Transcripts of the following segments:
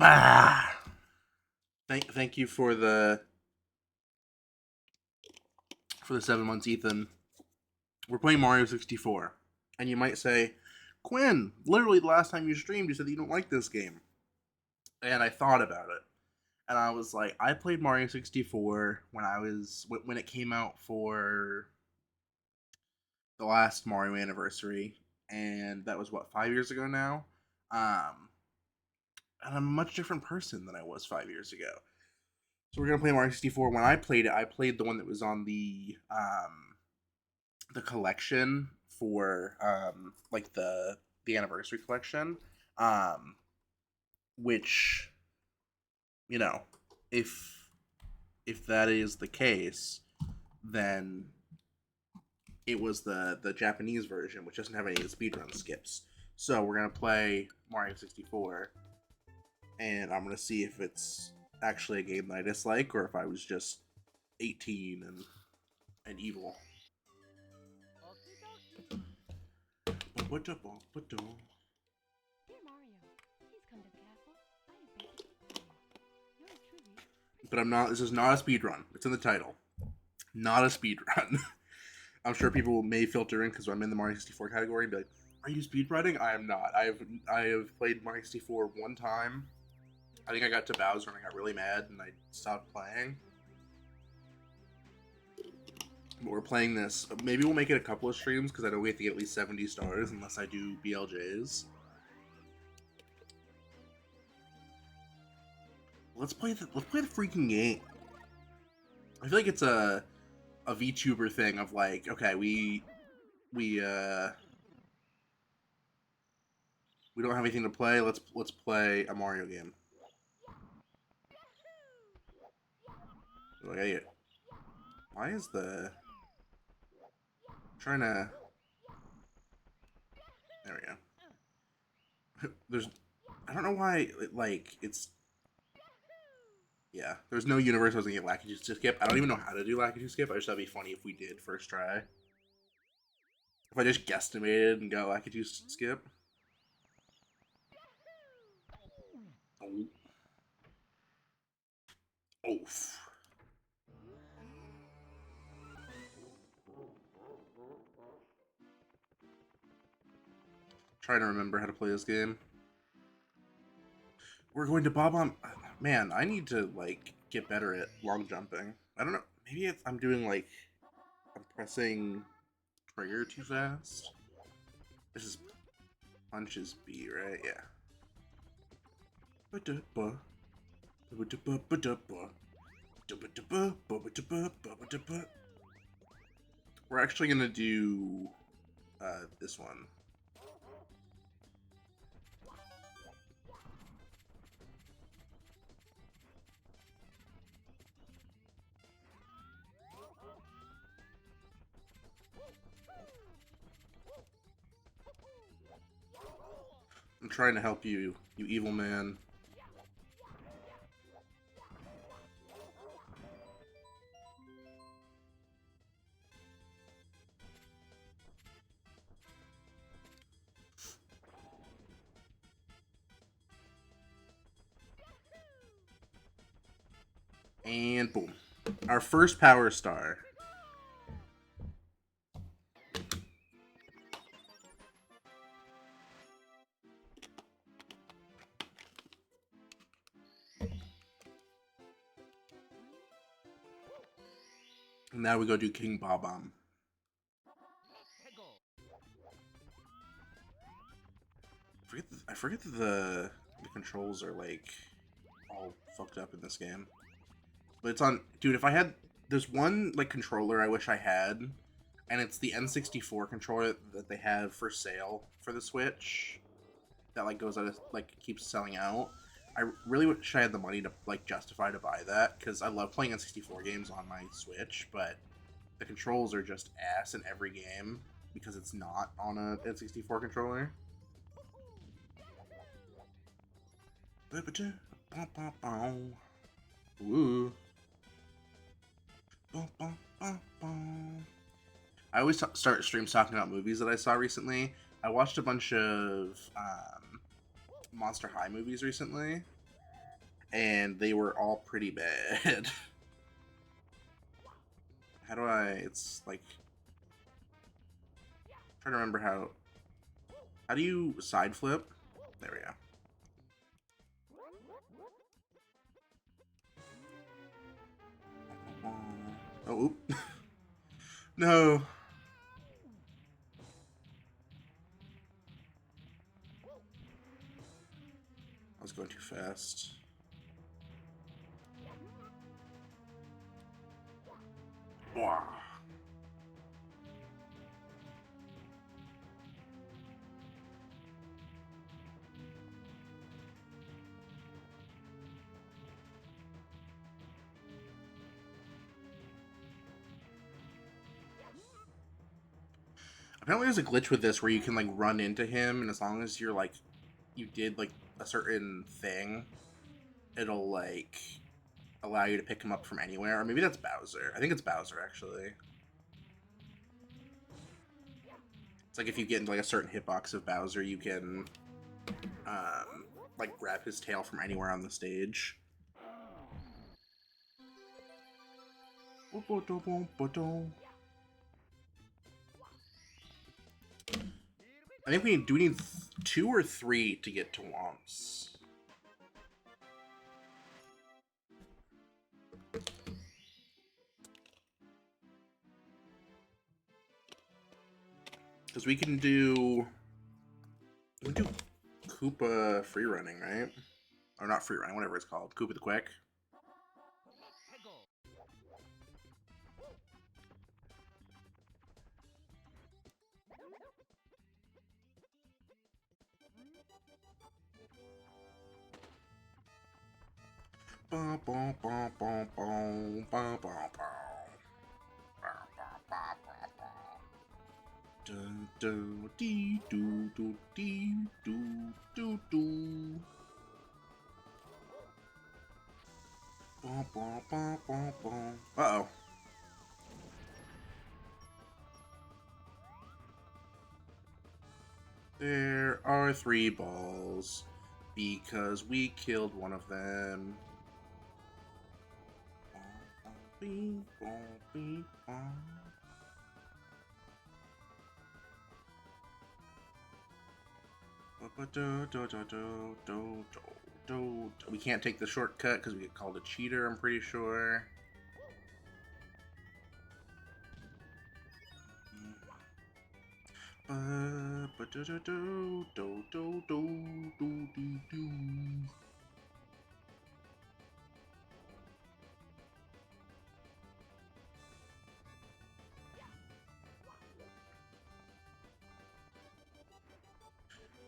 Ah, thank you for the 7 months, Ethan. We're playing Mario 64, and you might say, Quinn, literally the last time you streamed, you said that you don't like this game, and I thought about it, and I was like, I played Mario 64 when it came out for the last Mario anniversary, and that was what 5 years ago now. Um, and I'm a much different person than I was 5 years ago. So we're gonna play Mario 64. When I played it, I played the one that was on the collection for like the anniversary collection, um, which you know, if if that is the case, then it was the Japanese version, which doesn't have any speedrun skips. So we're gonna play Mario 64, and I'm gonna see if it's actually a game that I dislike or if I was just 18 and evil. Dear Mario, please come to the castle. I beg you. Yours truly, But I'm Princess not. This Peach. is not a speed run. It's in the title. Not a speed run. I'm sure people may filter in because I'm in the Mario 64 category and be like, "Are you speed running?" I am not. I have played Mario 64 one time. I think I got to Bowser and I got really mad and I stopped playing. But we're playing this. Maybe we'll make it a couple of streams because I know we have to get at least 70 stars unless I do BLJs. Let's play the freaking game. I feel like it's a VTuber thing of like, okay, we we don't have anything to play. Let's play a Mario game. Like, why is the trying to? There we go. There's I don't know why like it's yeah. There's no universe I was gonna get Lakitu skip. I don't even know how to do Lakitu skip. I just thought it'd be funny if we did first try. If I just guesstimated and got Lakitu skip. Oh, oof. Trying to remember how to play this game. We're going to Bob on. Man, I need to like get better at long jumping. I don't know. Maybe I'm doing like I'm pressing trigger too fast. This is punch is B, right? Yeah. We're actually gonna do this one. I'm trying to help you, you evil man. And boom. Our first power star. And now we go do King Bob-omb. I forget that the controls are like all fucked up in this game. But it's on, dude. If I had, there's one like controller I wish I had, and it's the N64 controller that they have for sale for the Switch. That like goes out of, like keeps selling out. I really wish I had the money to like justify to buy that because I love playing N64 games on my Switch, but the controls are just ass in every game because it's not on a N64 controller. Ooh. I always start streams talking about movies that I saw recently. I watched a bunch of Monster High movies recently, and they were all pretty bad. How do I? It's like I'm trying to remember how. How do you side flip? There we go. Oh, oop. No. I was going too fast. Wow. Apparently there's a glitch with this where you can like run into him, and as long as you're like you did like a certain thing, it'll like allow you to pick him up from anywhere. Or maybe that's Bowser. I think it's Bowser actually. It's like if you get into like a certain hitbox of Bowser, you can like grab his tail from anywhere on the stage. I think we need 2 or 3 to get to Womps. Because we can do Koopa free running, right? Or not free running, whatever it's called. Koopa the Quick. Uh-oh. There are 3 balls because we killed one of them. We can't take the shortcut because we get called a cheater, I'm pretty sure.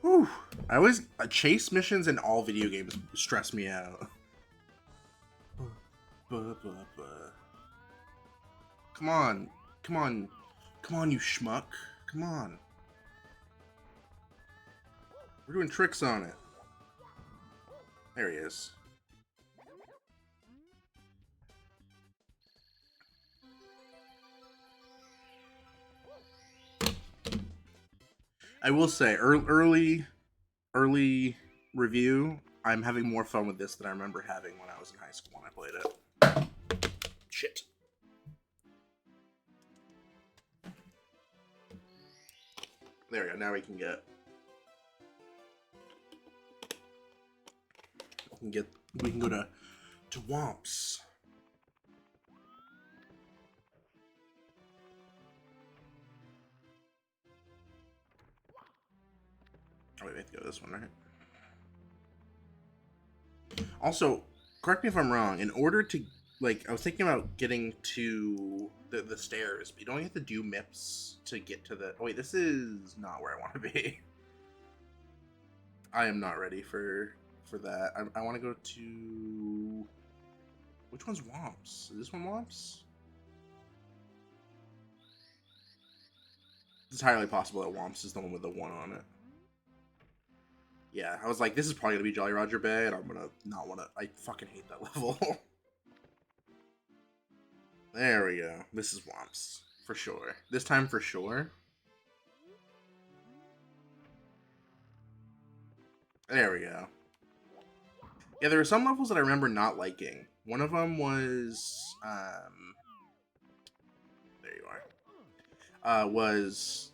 Whew. I always chase missions in all video games stress me out. Come on, come on, come on, you schmuck! Come on. We're doing tricks on it. There he is. I will say, early review, I'm having more fun with this than I remember having when I was in high school when I played it. Shit. There we go. Now we can go to Womps. Oh, wait, we have to go this one, right? Also, correct me if I'm wrong. In order to, like, I was thinking about getting to the stairs, but you don't have to do MIPS to get to the... Oh, wait, this is not where I want to be. I am not ready for that. I want to go to... Which one's Womps? Is this one Womps? It's entirely possible that Womps is the one with the 1 on it. Yeah, I was like, this is probably gonna be Jolly Roger Bay, and I'm gonna not wanna. I fucking hate that level. There we go. This is Womps. For sure. This time for sure. There we go. Yeah, there were some levels that I remember not liking. One of them was there you are. Was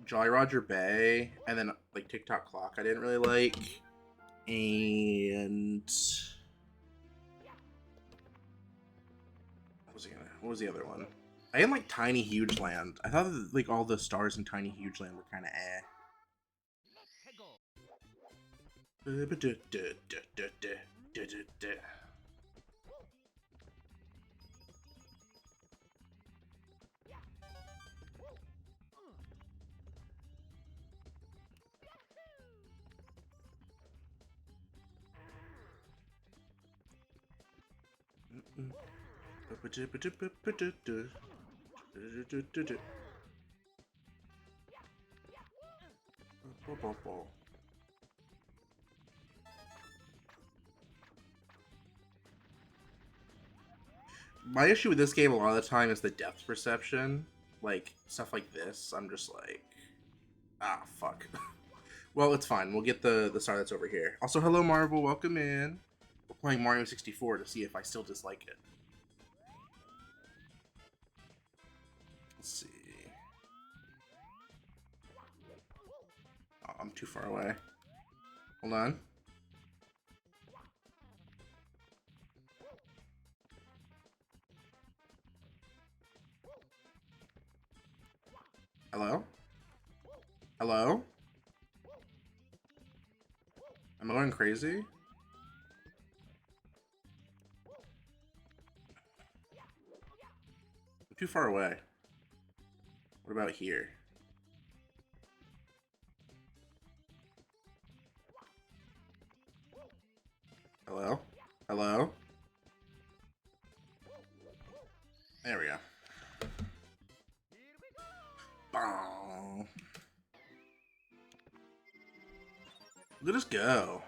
Jolly Roger Bay, and then like TikTok Clock I didn't really like, and what was the other one? I didn't like Tiny Huge Land. I thought that, like all the stars in Tiny Huge Land were kind of eh. My issue with this game a lot of the time is the depth perception. Like, stuff like this, I'm just like, ah, fuck. Well, it's fine. We'll get the star that's over here. Also, hello, Marvel. Welcome in. We're playing Mario 64 to see if I still dislike it. Let's see. Oh, I'm too far away. Hold on. Hello? Hello? Am I going crazy? I'm too far away. What about here? Hello? Hello? There we go. Bong. Let us go.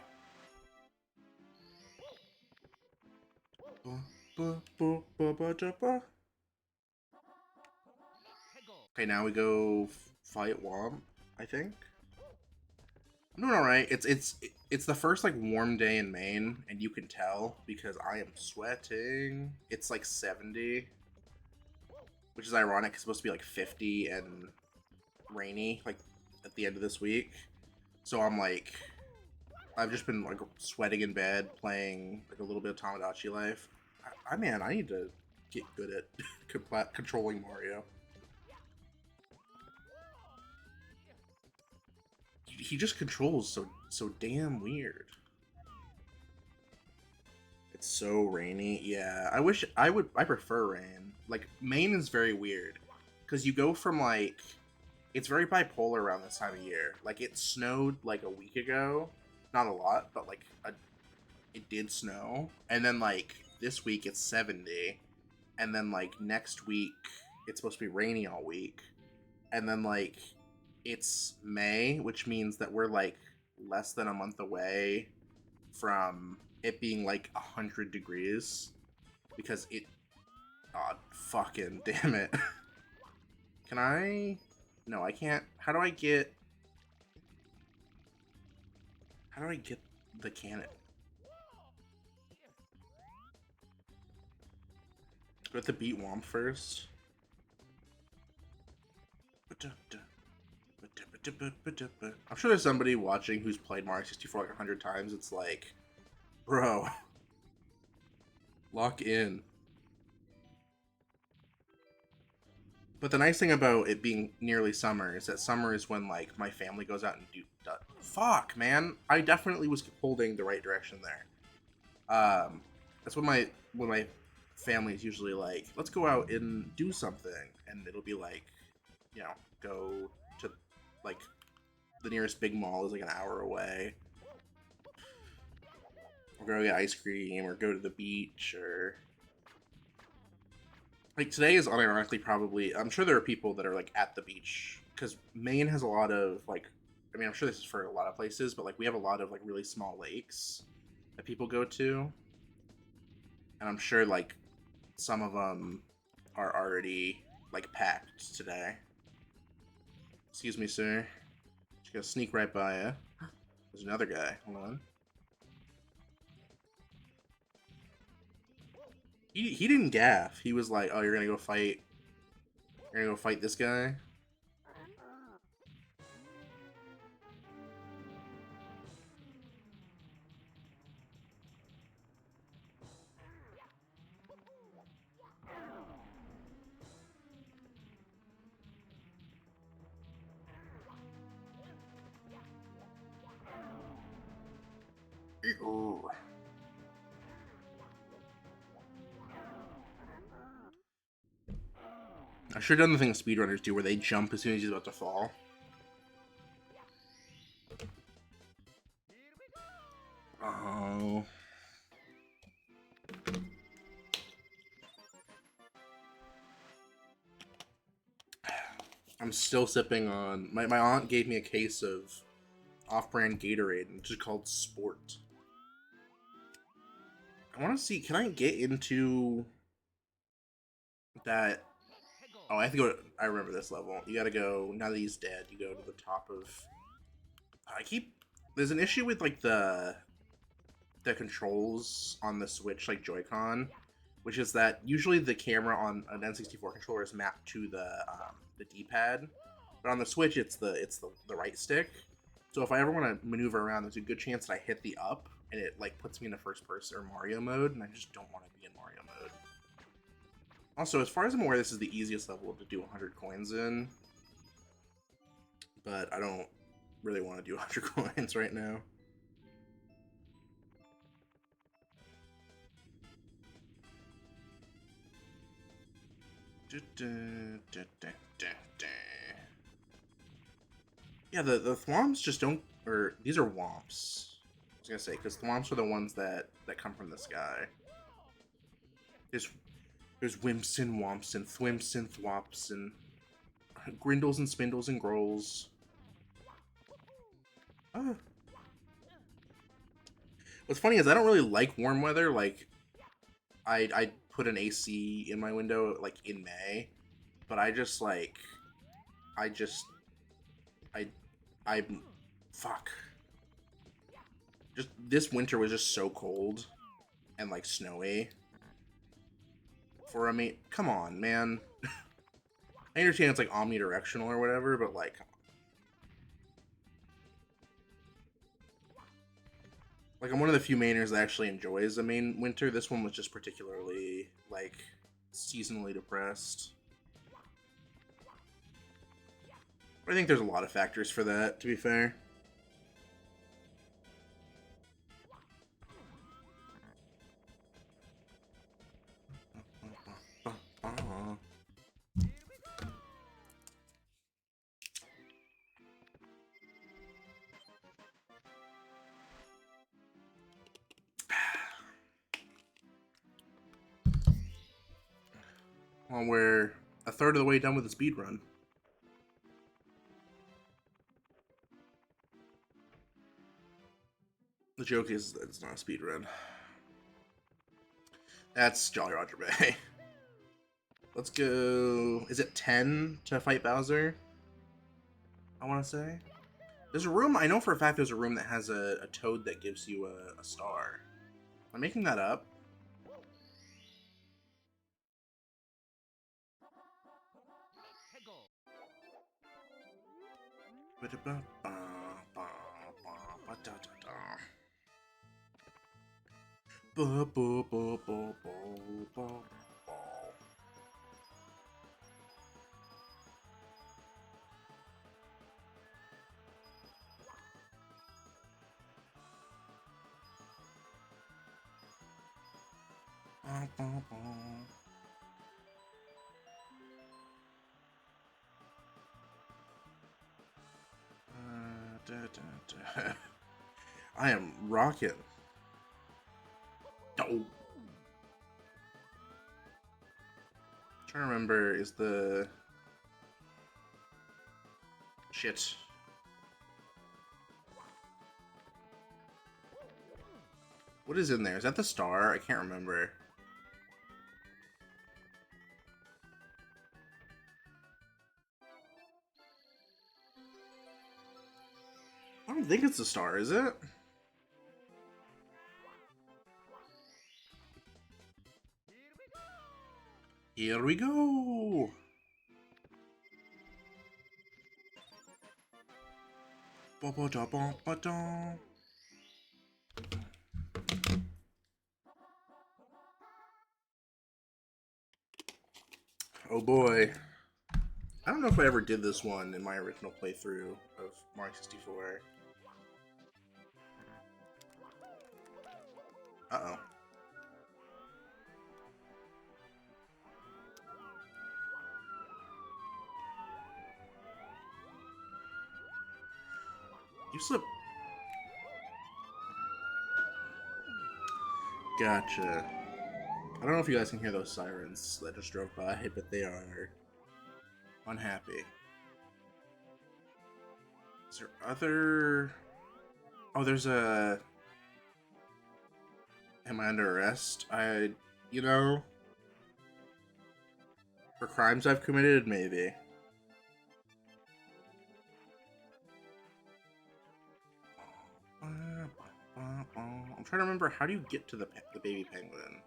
Okay, now we go fight Womp, I think. I'm doing alright. It's the first like warm day in Maine, and you can tell because I am sweating. It's like 70, which is ironic. It's supposed to be like 50 and rainy, like at the end of this week. So I'm like, I've just been like sweating in bed, playing like a little bit of Tamagotchi Life. I need to get good at controlling Mario. He just controls so damn weird. It's so rainy. Yeah, I prefer rain. Like Maine is very weird because you go from like it's very bipolar around this time of year. Like it snowed like a week ago, not a lot, but like it did snow, and then like this week it's 70, and then like next week it's supposed to be rainy all week, and then like it's May, which means that we're like less than a month away from it being like 100 degrees because it. God, fucking damn it! Can I? No, I can't. How do I get? How do I get the cannon? Do I have to beat Womp first? I'm sure there's somebody watching who's played Mario 64 like 100 times. It's like, bro, lock in. But the nice thing about it being nearly summer is that summer is when like my family goes out and do. Fuck, man, I definitely was holding the right direction there. That's when my family is usually like, let's go out and do something, and it'll be like, you know, go to like the nearest big mall is like an hour away, or go get ice cream, or go to the beach, or like today is unironically probably. I'm sure there are people that are like at the beach because Maine has a lot of like. I mean, I'm sure this is for a lot of places, but like we have a lot of like really small lakes that people go to, and I'm sure like some of them are already like packed today. Excuse me, sir. Just gonna sneak right by you. There's another guy. Hold on. He didn't gaff. He was like, "Oh, you're gonna go fight. You're gonna go fight this guy." Ooh. I should have done the thing speedrunners do, where they jump as soon as he's about to fall. Oh. I'm still sipping on... My aunt gave me a case of off-brand Gatorade, which is called Sport. I want to see... Can I get into that... Oh, I have to go... I remember this level. You gotta go... Now that he's dead, you go to the top of... I keep... There's an issue with, like, the controls on the Switch, like Joy-Con, which is that usually the camera on an N64 controller is mapped to the D-pad, but on the Switch it's the right stick. So if I ever want to maneuver around, there's a good chance that I hit the up and it like puts me into first person or Mario mode, and I just don't want to be in Mario mode. Also, as far as I'm aware, this is the easiest level to do 100 coins in, but I don't really want to do 100 coins right now. Yeah, the thwomps just don't... Or, these are womps. I was gonna say, because thwomps are the ones that come from this guy. There's wimps and womps and thwimps and thwops and grindles and spindles and grolls. What's funny is I don't really like warm weather. Like, I put an AC in my window, like, in May. But I just, like... Fuck. Just, this winter was just so cold. And, like, snowy. For a mate... Come on, man. I understand it's, like, omnidirectional or whatever, but, like... Like, I'm one of the few mainers that actually enjoys the main winter. This one was just particularly, like, seasonally depressed. I think there's a lot of factors for that, to be fair. Well, we're a third of the way done with the speed run. The joke is that it's not a speed run. That's Jolly Roger Bay. Let's go... Is it 10 to fight Bowser? I want to say. There's a room... I know for a fact there's a room that has a toad that gives you a star. Am I making that up? I am rocking. Oh. Trying to remember, is the... Shit. What is in there? Is that the star? I can't remember. I don't think it's the star, is it? Here we go. Ba-ba-da-ba-ba-da. Oh boy. I don't know if I ever did this one in my original playthrough of Mario 64. Uh-oh. You slip. Gotcha. I don't know if you guys can hear those sirens that just drove by, but they are unhappy. Is there other... Oh, there's a... Am I under arrest? You know... For crimes I've committed, maybe. I'm trying to remember, how do you get to the baby penguin?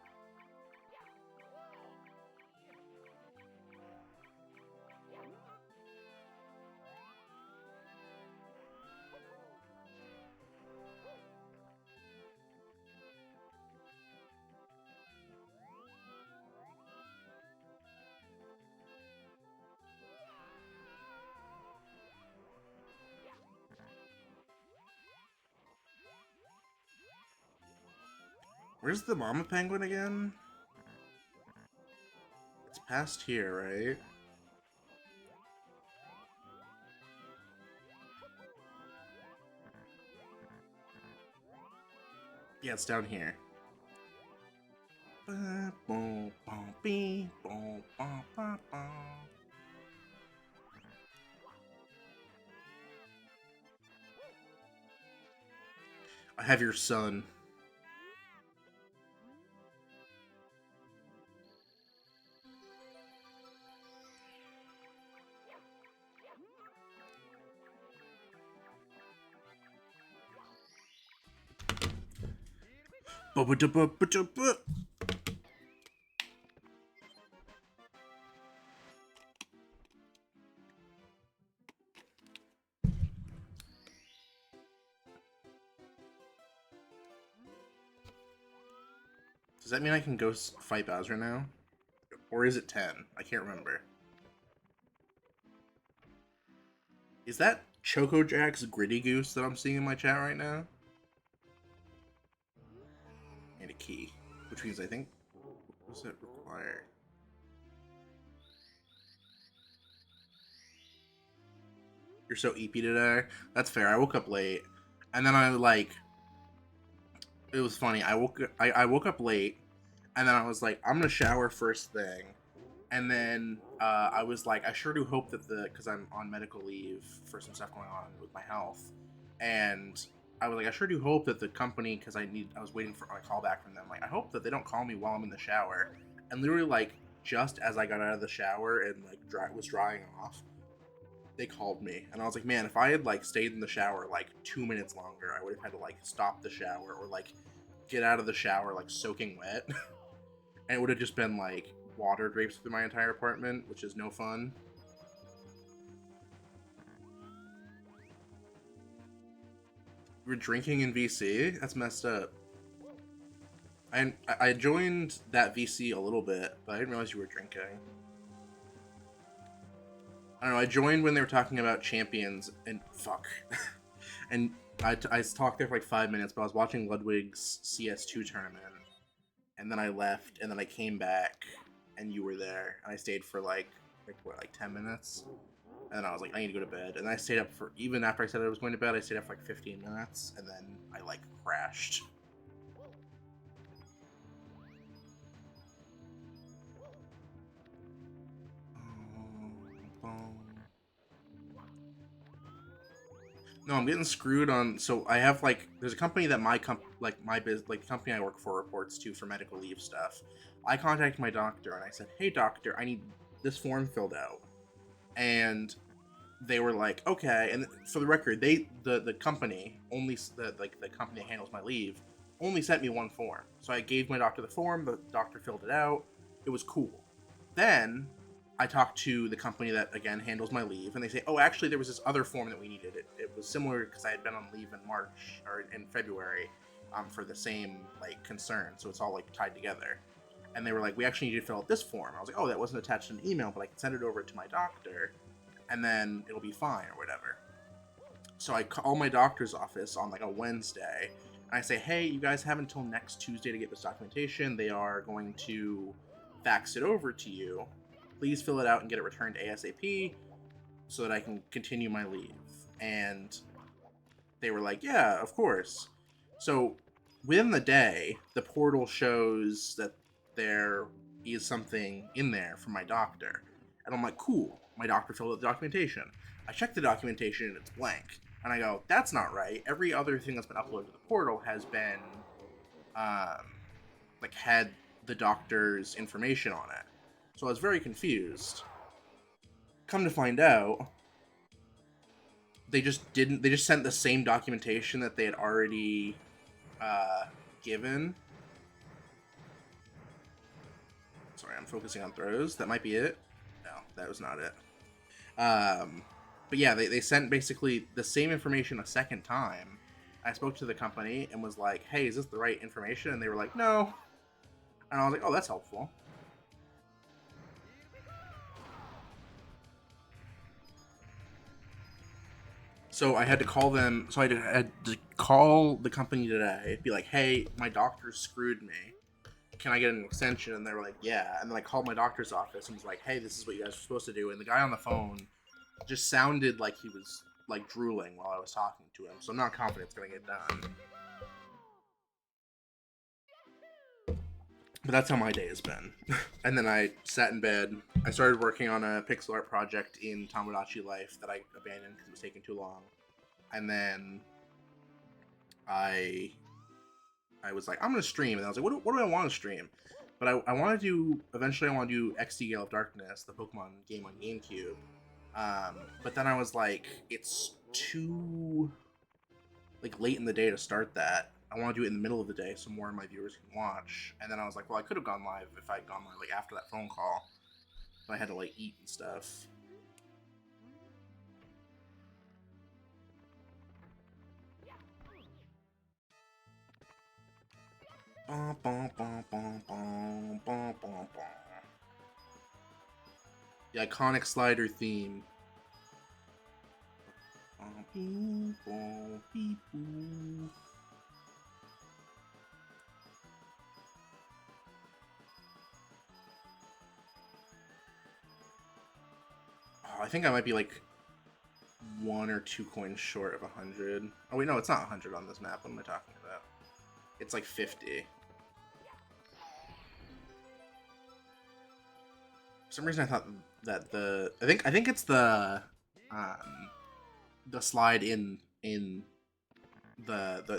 Where's the mama penguin again? It's past here, right? Yeah, it's down here. I have your son. Does that mean I can go fight Bowser now? Or is it 10? I can't remember. Is that Choco Jack's Gritty Goose that I'm seeing in my chat right now? And a key. Which means I think... What does it require? You're so EP today? That's fair. I woke up late. And then I, like... It was funny. I woke up late. And then I was like, I'm gonna shower first thing. And then I was like, I sure do hope that because I'm on medical leave for some stuff going on with my health, and I was like, I sure do hope that the company, because I was waiting for a call back from them. Like, I hope that they don't call me while I'm in the shower. And literally, like, just as I got out of the shower and like was drying off, they called me, and I was like, man, if I had like stayed in the shower like 2 minutes longer, I would have had to like stop the shower or like get out of the shower like soaking wet, and it would have just been like water drapes through my entire apartment, which is no fun. You were drinking in VC? That's messed up. I joined that VC a little bit, but I didn't realize you were drinking. I don't know, I joined when they were talking about champions, and fuck. And I talked there for like 5 minutes, but I was watching Ludwig's CS2 tournament, and then I left, and then I came back, and you were there, and I stayed for like 10 minutes, and then I was like, I need to go to bed, and I stayed up for, even after I said I was going to bed, I stayed up for like 15 minutes, and then I like crashed. No, I'm getting screwed on. So I have like, there's a company that my company I work for reports to for medical leave stuff. I contacted my doctor and I said, "Hey doctor, I need this form filled out," and they were like, "Okay." And for the record, the company only the company that handles my leave only sent me one form. So I gave my doctor the form. The doctor filled it out. It was cool. then I talked to the company that, again, handles my leave, and they say, oh, actually, there was this other form that we needed. It was similar because I had been on leave in March, or in February, for the same, like, concern, so it's all, like, tied together. And they were like, we actually need you to fill out this form. I was like, oh, that wasn't attached in an email, but I can send it over to my doctor, and then it'll be fine, or whatever. So I call my doctor's office on, like, a Wednesday, and I say, hey, you guys have until next Tuesday to get this documentation. They are going to fax it over to you. Please fill it out and get it returned ASAP so that I can continue my leave. And they were like, yeah, of course. So within the day, the portal shows that there is something in there from my doctor. And I'm like, cool. My doctor filled out the documentation. I check the documentation and it's blank. And I go, that's not right. Every other thing that's been uploaded to the portal has been, like, had the doctor's information on it. So I was very confused. Come to find out, they just sent the same documentation that they had already given. Sorry, I'm focusing on throws. That might be it. No, that was not it. But yeah, they sent basically the same information a second time. I spoke to the company and was like, hey, is this the right information? And they were like, no. And I was like, oh, that's helpful. So I had to call them. So I had to call the company today, be like, hey, my doctor screwed me. Can I get an extension? And they were like, yeah. And then I called my doctor's office and was like, hey, this is what you guys are supposed to do. And the guy on the phone just sounded like he was, like, drooling while I was talking to him. So I'm not confident it's going to get done. But that's how my day has been. And then I sat in bed. I started working on a pixel art project in Tomodachi Life that I abandoned because it was taking too long. And then I was like, I'm going to stream. And I was like, what do I want to stream? But I want to do, eventually I want to do XD Gale of Darkness, the Pokemon game on GameCube. But then I was like, it's too, like, late in the day to start that. I want to do it in the middle of the day so more of my viewers can watch. And then I was like, well, I could have gone live if I'd gone live, like, after that phone call. But I had to, like, eat and stuff. The iconic slider theme. Oh, I think I might be like 1 or 2 coins short of 100. Oh wait, no, it's not 100 on this map. What am I talking about? It's like 50. For some reason I thought that I think it's the slide in the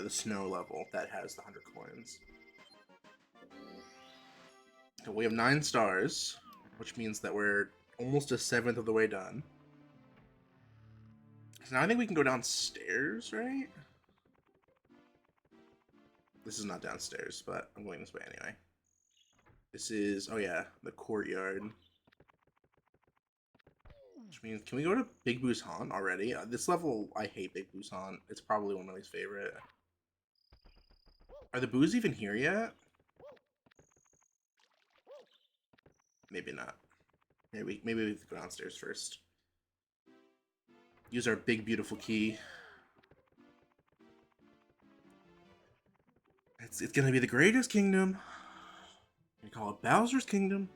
snow level that has the 100 coins. So we have 9 stars, which means that we're almost a 7th of the way done. So now I think we can go downstairs, right? This is not downstairs, but I'm going this way anyway. This is, oh yeah, the courtyard. Which means, can we go to Big Boo's Haunt already? This level, I hate Big Boo's Haunt. It's probably one of my least favorite. Are the Boos even here yet? Maybe not. Maybe we have to go downstairs first. Use our big, beautiful key. It's gonna be the greatest kingdom. We call it Bowser's Kingdom.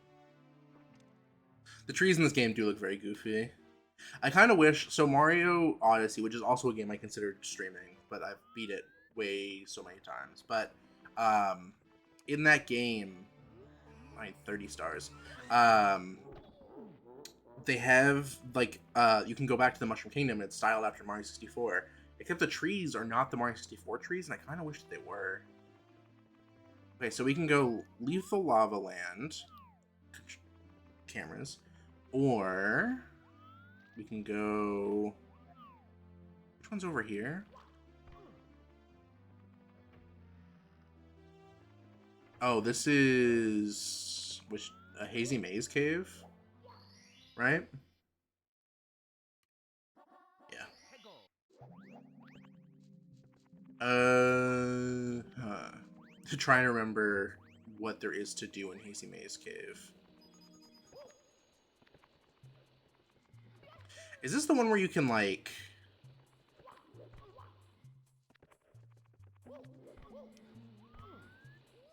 The trees in this game do look very goofy. I kind of wish, so Mario Odyssey, which is also a game I considered streaming, but I've beat it way so many times. But in that game, 30 stars. They have, like, you can go back to the Mushroom Kingdom. It's styled after Mario 64. Except the trees are not the Mario 64 trees, and I kind of wish that they were. Okay, so we can go leave the lava land. Cameras. Or we can go... Which one's over here? Oh, this is... Which... a hazy maze cave, right? Yeah. To try and remember what there is to do in Hazy Maze Cave. Is this the one where you can, like...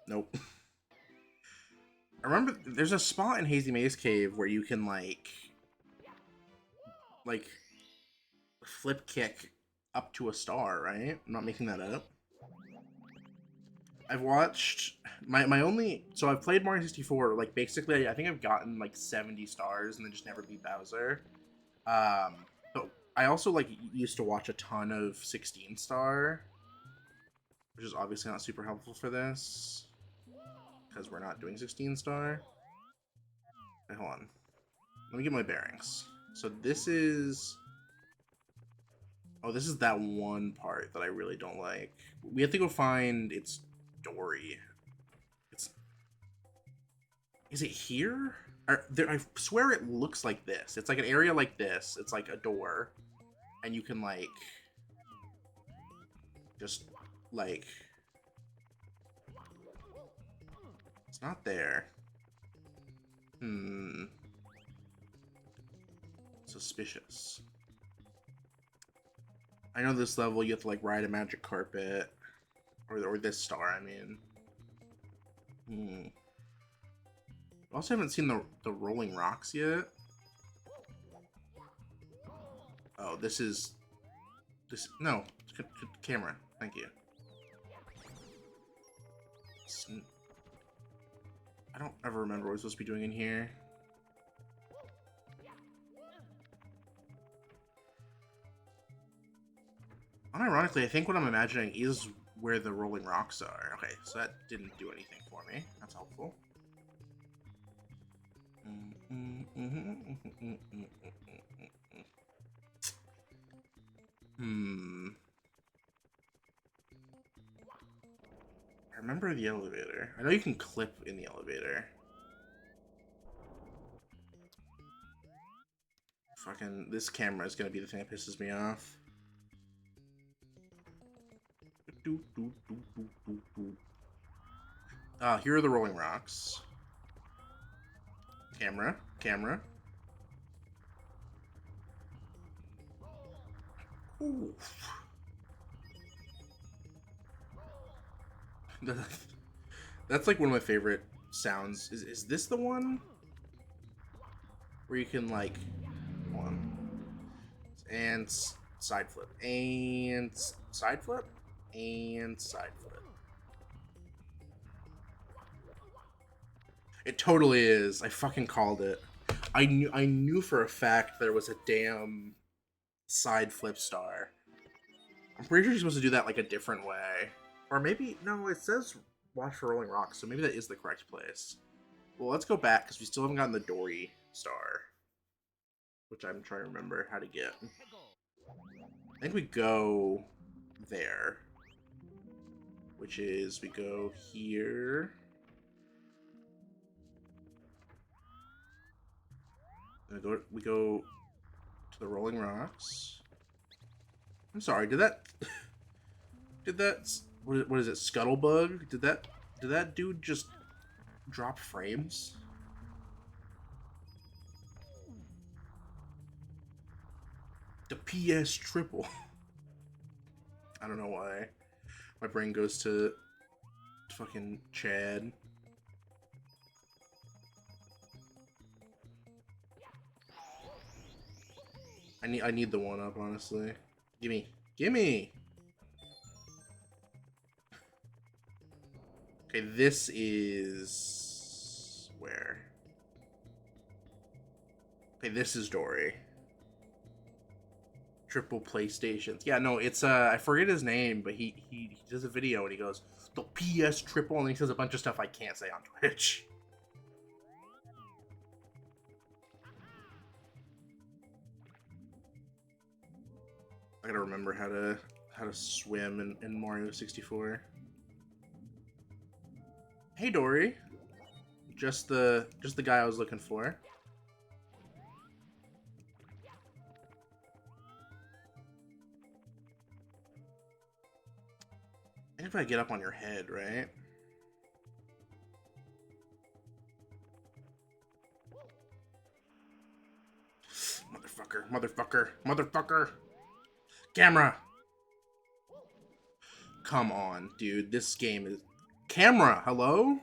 Nope. I remember there's a spot in Hazy Maze Cave where you can, like, flip kick up to a star, right? I'm not making that up. I've watched my only, so I've played Mario 64, like basically I think I've gotten like 70 stars and then just never beat Bowser. But I also like used to watch a ton of 16 star, which is obviously not super helpful for this because we're not doing 16 star. Wait, hold on. Let me get my bearings. So this is, oh, this is that one part that I really don't like. We have to go find its Dory. Is it here? I swear it looks like this. It's like an area like this. It's like a door. And you can, like... Just, like... It's not there. Suspicious. I know this level you have to, like, ride a magic carpet. Or this star, I mean. I also haven't seen the Rolling Rocks yet. Oh, this is... No. Camera. Thank you. I don't ever remember what we're supposed to be doing in here. Unironically, I think what I'm imagining is where the Rolling Rocks are. Okay, so that didn't do anything for me. That's helpful. I remember the elevator. I know you can clip in the elevator. Fucking, this camera is gonna be the thing that pisses me off. Here are the Rolling Rocks. Camera. Ooh. That's like one of my favorite sounds. Is this the one where you can like and side flip and side flip and side flip? It totally is. I fucking called it. I knew for a fact there was a damn side flip star. I'm pretty sure you're supposed to do that like a different way. Or maybe, no, it says watch for Rolling Rocks, so maybe that is the correct place. Well, let's go back, because we still haven't gotten the Dory star. Which I'm trying to remember how to get. I think we go there. Which is, we go here. We go to the Rolling Rocks. I'm sorry, did that... What is it, Scuttlebug? Did that dude just drop frames? The PS triple. I don't know why. My brain goes to fucking Chad. I need the one up, honestly. Gimme! Okay, this is... where? Okay, this is Dory. Triple PlayStations. Yeah, no, it's, I forget his name, but he does a video and he goes, the PS triple, and he says a bunch of stuff I can't say on Twitch. I gotta remember how to swim in Mario 64. Hey, Dory. Just the guy I was looking for. And if I get up on your head, right? Motherfucker, motherfucker, motherfucker. Camera. Come on, dude. This game is... Camera, hello?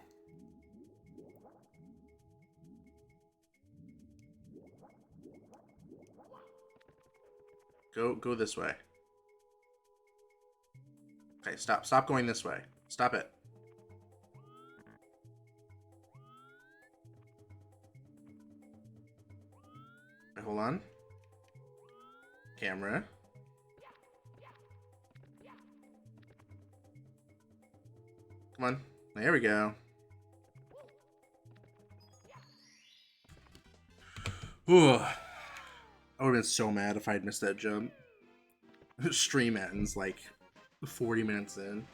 Go this way. Okay, stop going this way. Stop it. Wait, hold on. Camera. Come on. There we go. Ooh. I would have been so mad if I had missed that jump. Stream ends like 40 minutes in.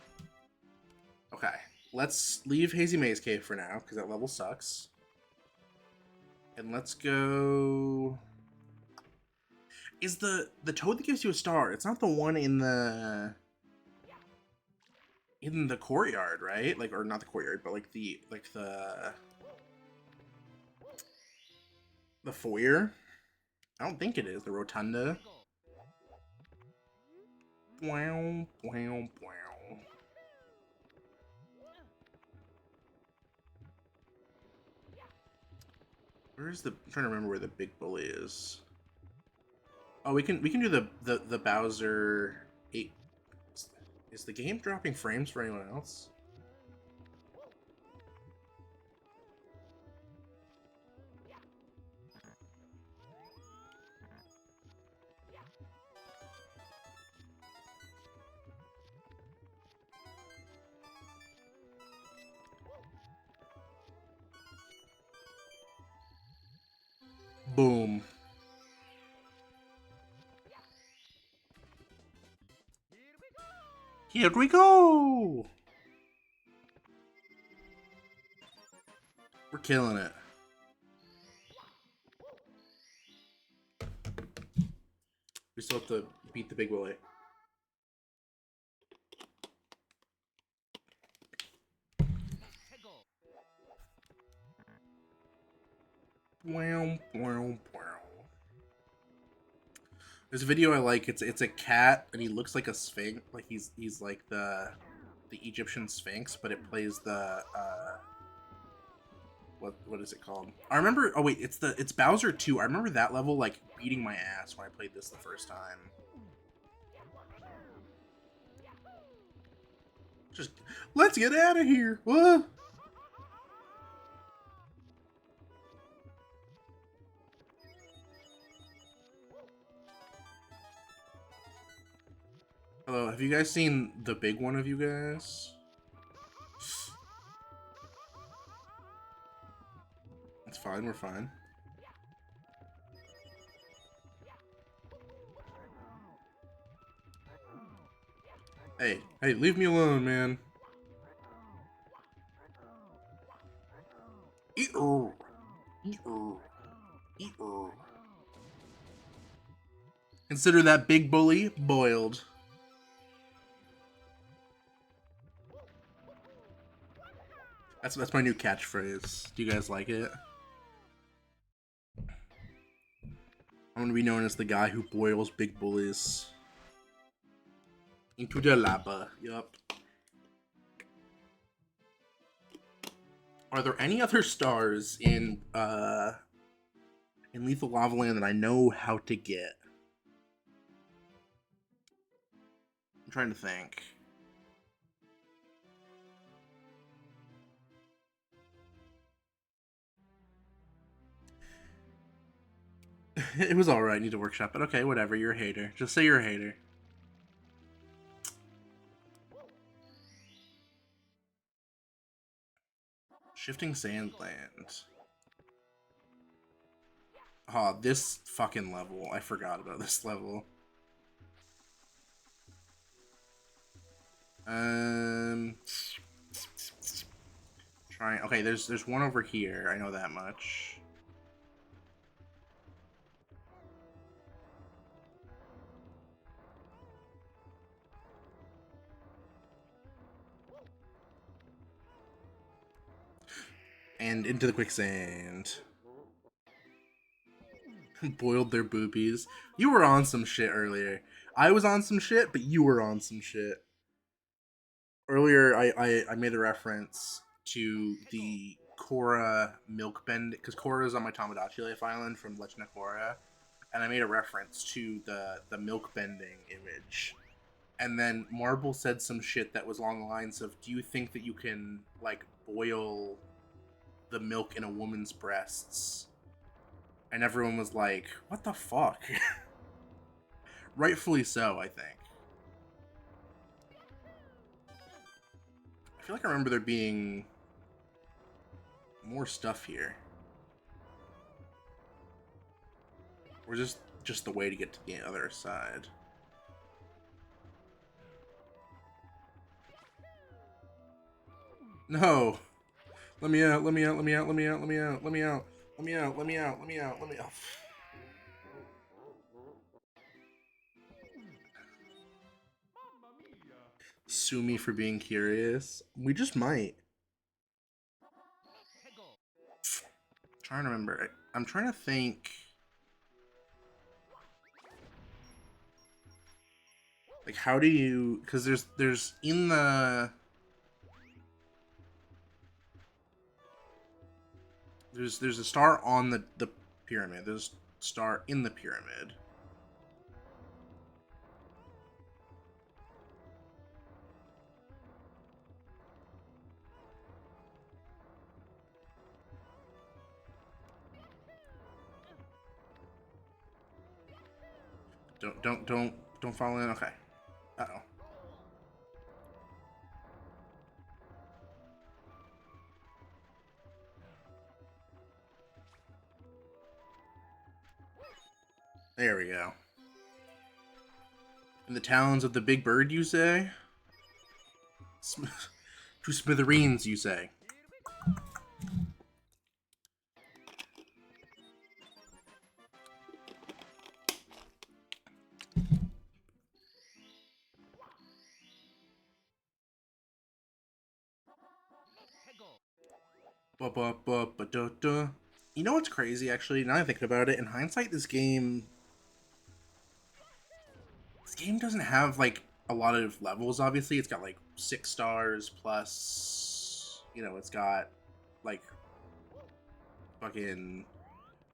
Okay, let's leave Hazy Maze Cave for now, because that level sucks. And let's go... Is the toad that gives you a star, it's not the one in the courtyard, right? Like, or not the courtyard, but like the foyer? I don't think it is. The rotunda. Wow, wow, wow. Where's the... I'm trying to remember where the big bully is. Oh, we can do the Bowser 8. Is the game dropping frames for anyone else? Boom. Here we go! We're killing it. We still have to beat the big bully. Wow, wow, wow. There's a video I like. It's a cat and he looks like a sphinx. Like he's like the Egyptian Sphinx, but it plays the what is it called? I remember. Oh wait, it's Bowser 2. I remember that level like beating my ass when I played this the first time. Just let's get out of here. Whoa. Hello, have you guys seen the big one of you guys? It's fine, we're fine. Hey, leave me alone, man. Eat-er. Eat-er. Eat-er. Consider that big bully boiled. That's my new catchphrase. Do you guys like it? I'm gonna be known as the guy who boils big bullies into the lava. Yup. Are there any other stars in Lethal Lava Land that I know how to get? I'm trying to think. It was alright, need to workshop it. Okay, whatever, you're a hater. Just say you're a hater. Shifting Sandland. Oh, this fucking level. I forgot about this level. Trying Alright, okay, there's one over here. I know that much. And into the quicksand. Boiled their boobies. You were on some shit earlier. I was on some shit, but you were on some shit. Earlier, I made a reference to the Korra milk bend, because Korra is on my Tomodachi Life Island from Legend of Korra, and I made a reference to the milk bending image. And then Marble said some shit that was along the lines of, do you think that you can, like, boil the milk in a woman's breasts? And everyone was like, what the fuck? Rightfully so, I think. I feel like I remember there being more stuff here. Or just the way to get to the other side. No! Let me out, let me out, let me out, let me out, let me out, let me out, let me out, let me out, let me out, let me out. Sue me for being curious. We just might. I'm trying to remember. I'm trying to think. Like, how do you? Because there's in the there's a star on the pyramid. There's a star in the pyramid. Don't fall in. Okay. Uh-oh. There we go. In the talons of the big bird, you say? To smithereens, you say. Ba-ba-ba-ba-da-da. You know what's crazy, actually? Now I think about it, in hindsight, this game doesn't have, like, a lot of levels, obviously. It's got, like, 6 stars plus, you know, it's got, like, fucking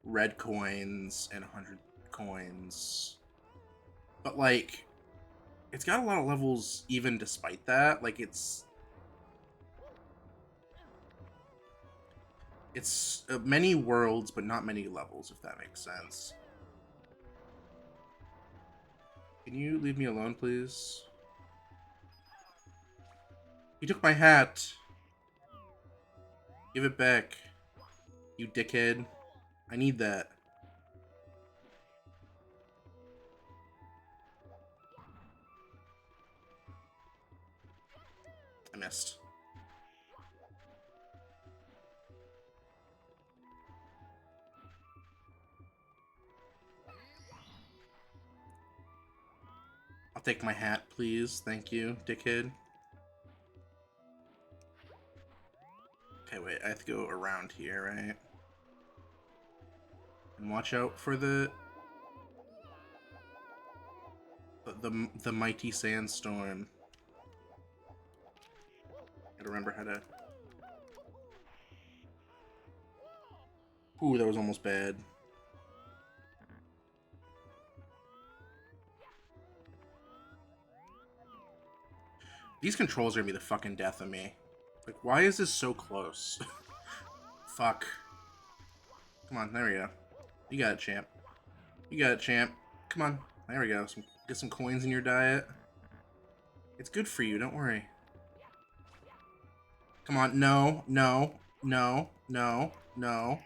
red coins and 100 coins. But, like, it's got a lot of levels even despite that. Like, it's many worlds, but not many levels, if that makes sense. Can you leave me alone, please? He took my hat. Give it back, you dickhead. I need that. I missed. I'll take my hat, please. Thank you, dickhead. Okay, wait. I have to go around here, right? And watch out for the mighty sandstorm. Gotta remember how to... Ooh, that was almost bad. These controls are gonna be the fucking death of me. Like, why is this so close? Fuck. Come on, there we go. You got it, champ. You got it, champ. Come on. There we go. Get some coins in your diet. It's good for you, don't worry. Come on. No, no, no, no, no.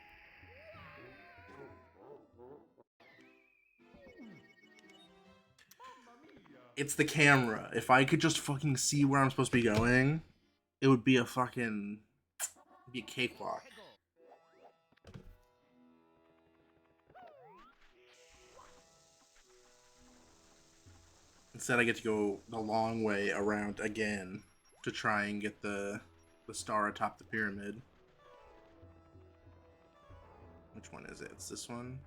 It's the camera. If I could just fucking see where I'm supposed to be going, it would be a fucking... be a cakewalk. Instead, I get to go the long way around again to try and get the star atop the pyramid. Which one is it? It's this one?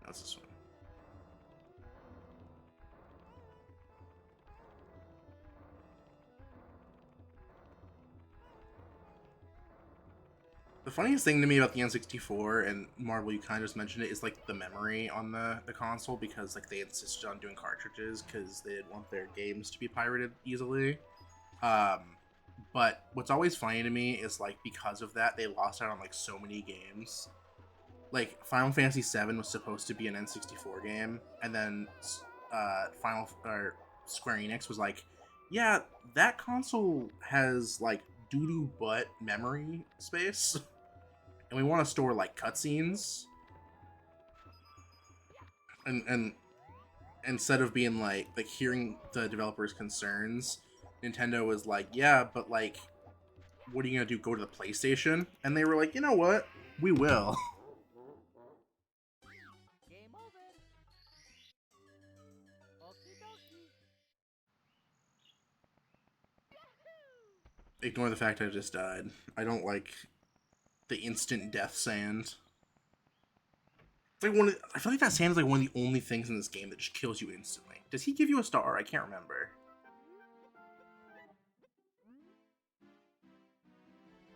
No, it's this one. The funniest thing to me about the N64, and Marvel, you kind of just mentioned it, is like the memory on the console, because like they insisted on doing cartridges because they didn't want their games to be pirated easily. But what's always funny to me is like because of that they lost out on like so many games. Like Final Fantasy VII was supposed to be an N64 game, and then Square Enix was like, yeah, that console has like doo-doo butt memory space. And we want to store like cutscenes, and instead of being like hearing the developers' concerns, Nintendo was like, yeah, but like, what are you gonna do? Go to the PlayStation? And they were like, you know what? We will. Game over. Okie dokie. Ignore the fact I just died. I don't like the instant death sand. It's like I feel like that sand is like one of the only things in this game that just kills you instantly. Does he give you a star? I can't remember.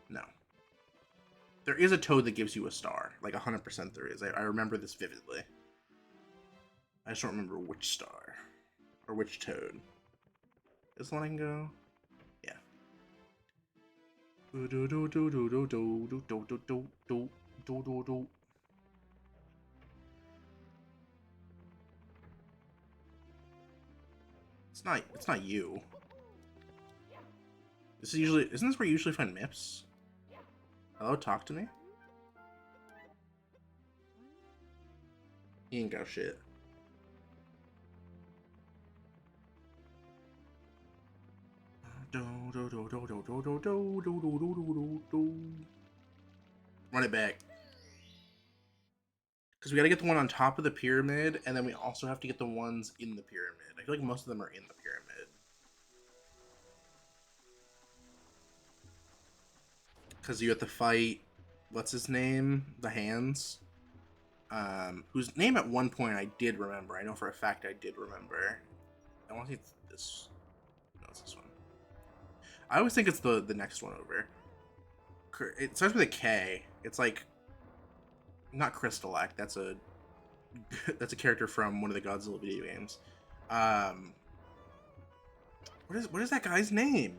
No. There is a toad that gives you a star. Like 100% there is. I remember this vividly. I just don't remember which star. Or which toad. This one I can go? Yeah. It's not you. This is usually, isn't this where you usually find MIPS? Hello, talk to me? He ain't got shit. Run it back. Because we gotta get the one on top of the pyramid, and then we also have to get the ones in the pyramid. I feel like most of them are in the pyramid. Because you have to fight, what's his name? The Hands. Whose name at one point I did remember. I know for a fact I did remember. I want to say it's this. No, it's this one. I always think it's the next one over. It starts with a K. It's like not Crystalak. That's a character from one of the Godzilla video games. What is that guy's name?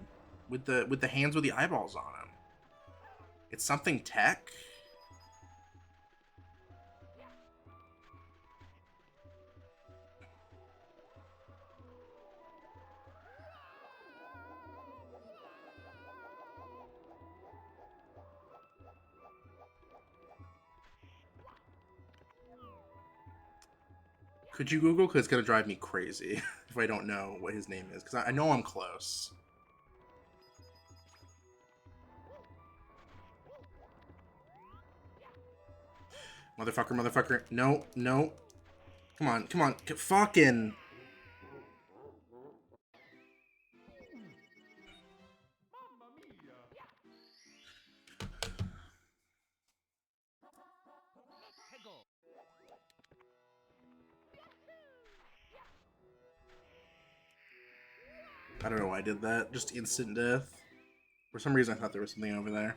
With the hands with the eyeballs on him. It's something Tech. Could you Google? Because it's going to drive me crazy if I don't know what his name is. Because I know I'm close. Motherfucker, motherfucker. No, no. Come on, come on. Fucking... I don't know why I did that. Just instant death. For some reason I thought there was something over there.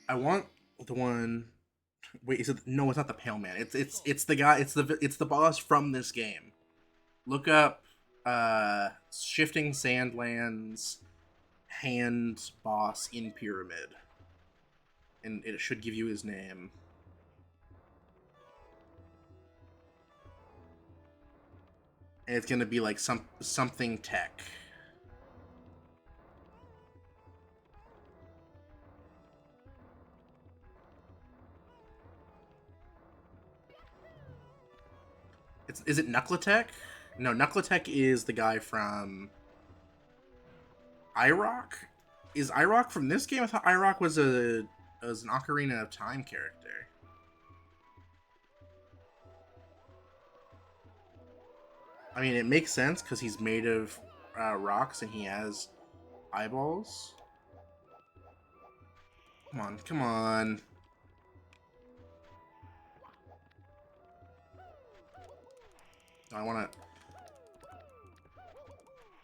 I want the one... Wait, is it... No, it's not the Pale Man. It's the guy... It's the boss from this game. Look up Shifting Sandlands hand boss in Pyramid. And it should give you his name. And it's gonna be like something Tech. Is it Knuckletech? No, Knuckletech is the guy from IROC? Is iRock from this game? I thought iRock was an Ocarina of Time character. I mean, it makes sense because he's made of rocks and he has eyeballs. Come on, come on. I want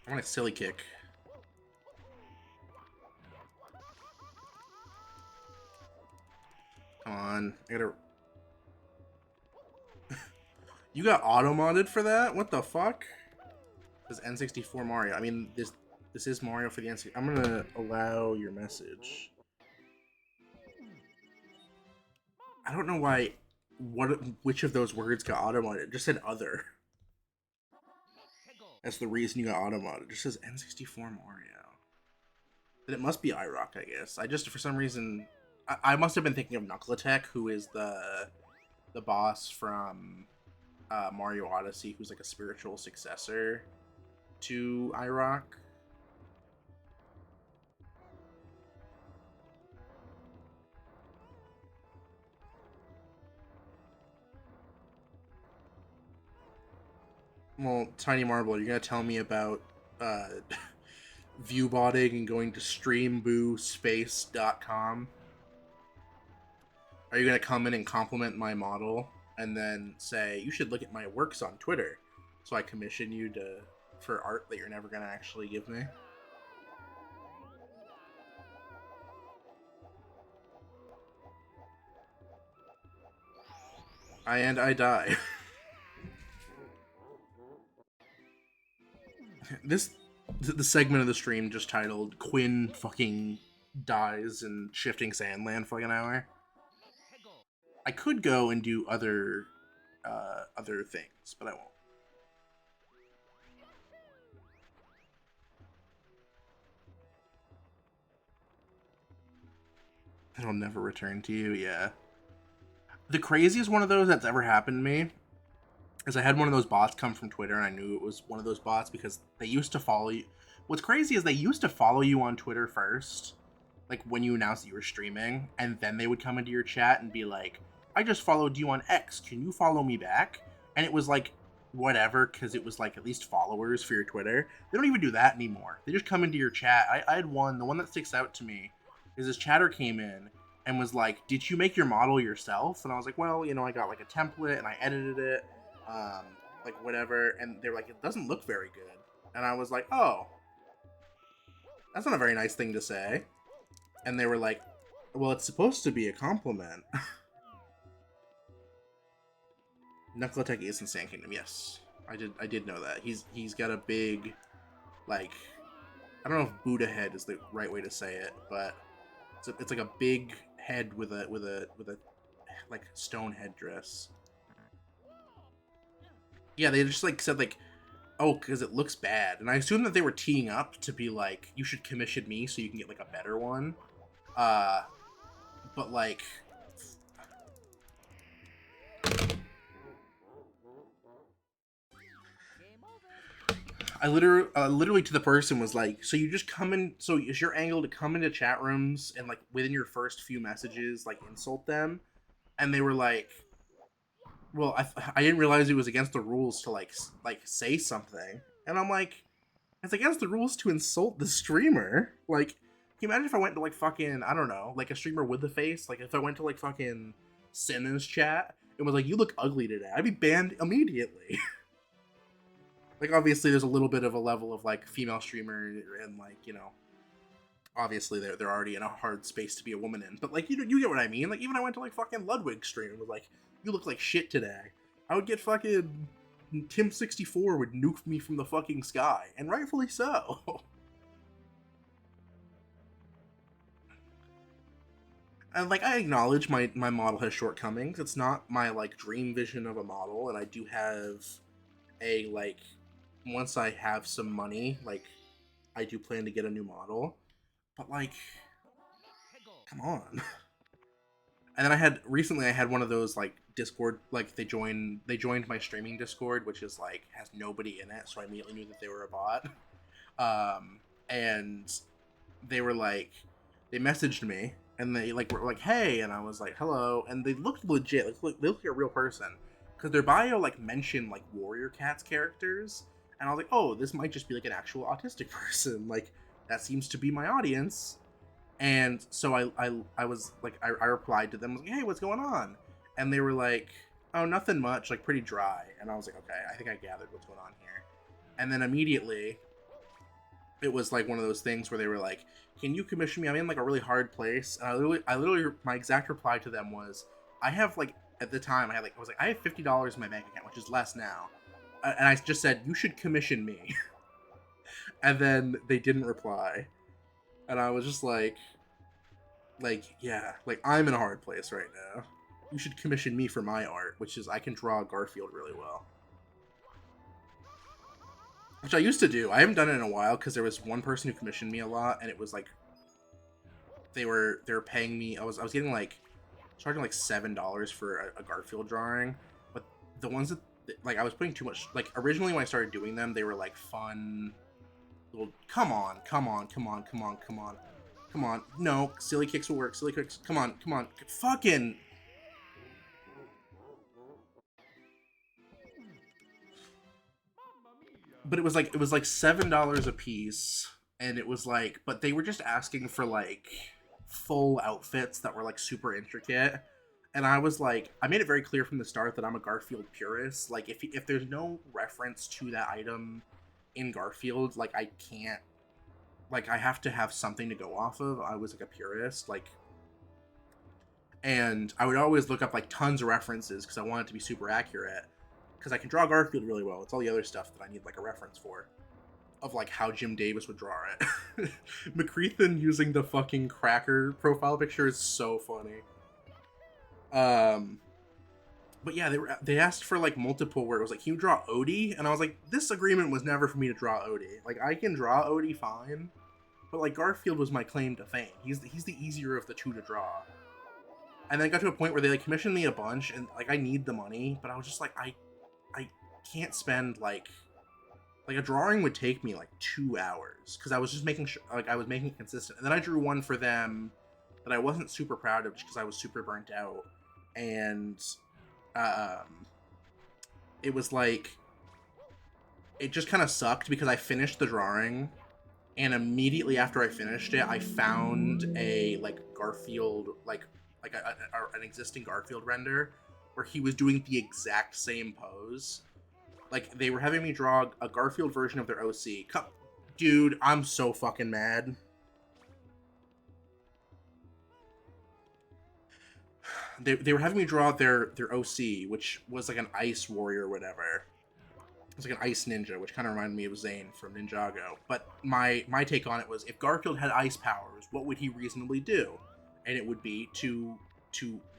a silly kick. Come on, I gotta. You got auto modded for that? What the fuck? This N64 Mario. I mean, this is Mario for the N64. I'm gonna allow your message. I don't know why. Which of those words got auto modded? It just said other. That's the reason you got auto modded. It just says N64 Mario. Then it must be iRock, I guess. I just for some reason I must have been thinking of Knuckle who is the boss from Mario Odyssey, who's like a spiritual successor to iRock. Well, Tiny Marble, you're gonna tell me about viewbotting and going to streamboospace.com? Are you gonna come in and compliment my model and then say you should look at my works on Twitter, so I commission you for art that you're never gonna actually give me? I die. The segment of the stream just titled Quinn fucking dies in shifting sandland for like an hour. I could go and do other things, but I won't. It'll never return to you, yeah. The craziest one of those that's ever happened to me is I had one of those bots come from Twitter, and I knew it was one of those bots because they used to follow you. What's crazy is they used to follow you on Twitter first, like when you announced that you were streaming, and then they would come into your chat and be like, I just followed you on X, can you follow me back? And it was like, whatever, because it was like at least followers for your Twitter. They don't even do that anymore. They just come into your chat. I had one, the one that sticks out to me is this chatter came in and was like, did you make your model yourself? And I was like, well, you know, I got like a template and I edited it, like whatever. And they were like, it doesn't look very good. And I was like, oh, that's not a very nice thing to say. And they were like, well, it's supposed to be a compliment. Knuckletech is in Sand Kingdom, yes. I did know that. He's got a big, like, I don't know if Buddha head is the right way to say it, but it's like a big head with a like stone headdress. Yeah, they just like said like, oh, because it looks bad, and I assumed that they were teeing up to be like, you should commission me so you can get like a better one. But like, I literally to the person was like, so you just come in, so is your angle to come into chat rooms and like within your first few messages like insult them? And they were like, well, I didn't realize it was against the rules to like say something. And I'm like, it's against the rules to insult the streamer. Like, can you imagine if I went to like fucking, I don't know, like a streamer with the face? Like if I went to like fucking Simmons chat and was like, you look ugly today, I'd be banned immediately. Like obviously there's a little bit of a level of like female streamer and like, you know, obviously they're already in a hard space to be a woman in. But like you get what I mean? Like even I went to like fucking Ludwig stream and was like, you look like shit today. I would get fucking Tim64 would nuke me from the fucking sky, and rightfully so. And like I acknowledge my model has shortcomings. It's not my like dream vision of a model, and I do have a like once I have some money, like I do plan to get a new model. But like, come on. And then I had one of those like Discord, like they joined my streaming Discord, which is like has nobody in it, so I immediately knew that they were a bot. And they were like, they messaged me and they like were like, hey, and I was like, hello, and they looked legit, like they looked like a real person, because their bio like mentioned like Warrior Cats characters, and I was like, oh, this might just be like an actual autistic person, like that seems to be my audience. And so I was like, I replied to them, like, hey, what's going on? And they were like, oh, nothing much, like pretty dry. And I was like, okay, I think I gathered what's going on here. And then immediately it was like one of those things where they were like, can you commission me? I'm in like a really hard place. And I literally, my exact reply to them was, I have like, at the time I was like, I have $50 in my bank account, which is less now. And I just said, you should commission me. And then they didn't reply. And I was just like, yeah, like I'm in a hard place right now. You should commission me for my art, which is I can draw Garfield really well. Which I used to do. I haven't done it in a while because there was one person who commissioned me a lot, and it was like they were paying me. I was getting like charging like $7 for a Garfield drawing, but the ones that like I was putting too much. Like originally when I started doing them, they were like fun. Little come on. No, silly kicks will work. Silly kicks. Come on. Fucking. But it was like $7 a piece, and it was like, but they were just asking for like full outfits that were like super intricate, and I was like, I made it very clear from the start that I'm a Garfield purist. Like if there's no reference to that item in Garfield, like I can't, like I have to have something to go off of. I was like a purist, like, and I would always look up like tons of references because I wanted it to be super accurate. Because I can draw Garfield really well. It's all the other stuff that I need like a reference for, of like how Jim Davis would draw it. McCreathen using the fucking cracker profile picture is so funny. But yeah, they asked for like multiple where it was like, can you draw Odie? And I was like, this agreement was never for me to draw Odie. Like I can draw Odie fine, but like Garfield was my claim to fame. He's the easier of the two to draw. And then it got to a point where they like commissioned me a bunch, and like I need the money, but I was just like I can't spend like a drawing would take me like 2 hours because I was just making sure like I was making it consistent. And then I drew one for them that I wasn't super proud of just because I was super burnt out, and it was like it just kind of sucked because I finished the drawing, and immediately after I finished it, I found a like Garfield an existing Garfield render where he was doing the exact same pose. Like, they were having me draw a Garfield version of their OC. Dude, I'm so fucking mad. They were having me draw their OC, which was like an ice warrior or whatever. It was like an ice ninja, which kind of reminded me of Zane from Ninjago. But my take on it was, if Garfield had ice powers, what would he reasonably do? And it would be to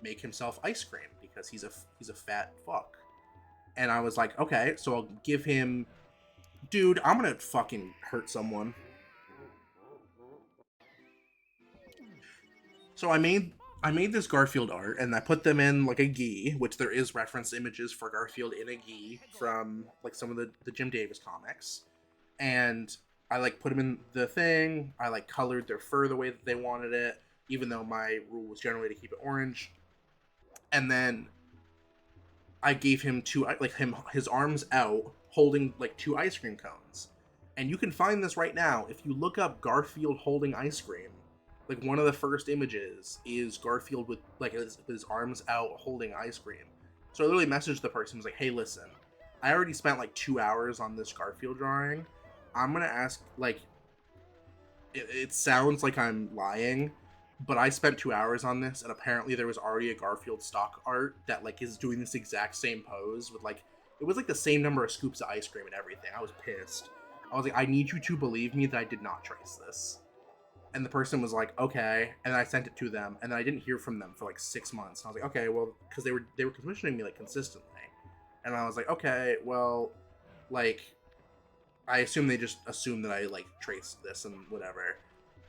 make himself ice cream, because he's a fat fuck. And I was like, okay, so I'll give him... Dude, I'm gonna fucking hurt someone. So I made this Garfield art, and I put them in like a gi, which there is reference images for Garfield in a gi from like some of the Jim Davis comics. And I like put them in the thing. I like colored their fur the way that they wanted it, even though my rule was generally to keep it orange. And then I gave him his arms out, holding like 2 ice cream cones. And you can find this right now if you look up Garfield holding ice cream. Like, one of the first images is Garfield with like his arms out holding ice cream. So I literally messaged the person, was like, hey, listen, I already spent like 2 hours on this Garfield drawing. I'm gonna ask, like, it sounds like I'm lying, but I spent 2 hours on this, and apparently there was already a Garfield stock art that like is doing this exact same pose with like, it was like the same number of scoops of ice cream and everything. I was pissed. I was like, I need you to believe me that I did not trace this. And the person was like, okay, and I sent it to them, and then I didn't hear from them for like 6 months. And I was like, okay, well, because they were commissioning me like consistently, and I was like, okay, well, like, I assume they just assumed that I like traced this and whatever,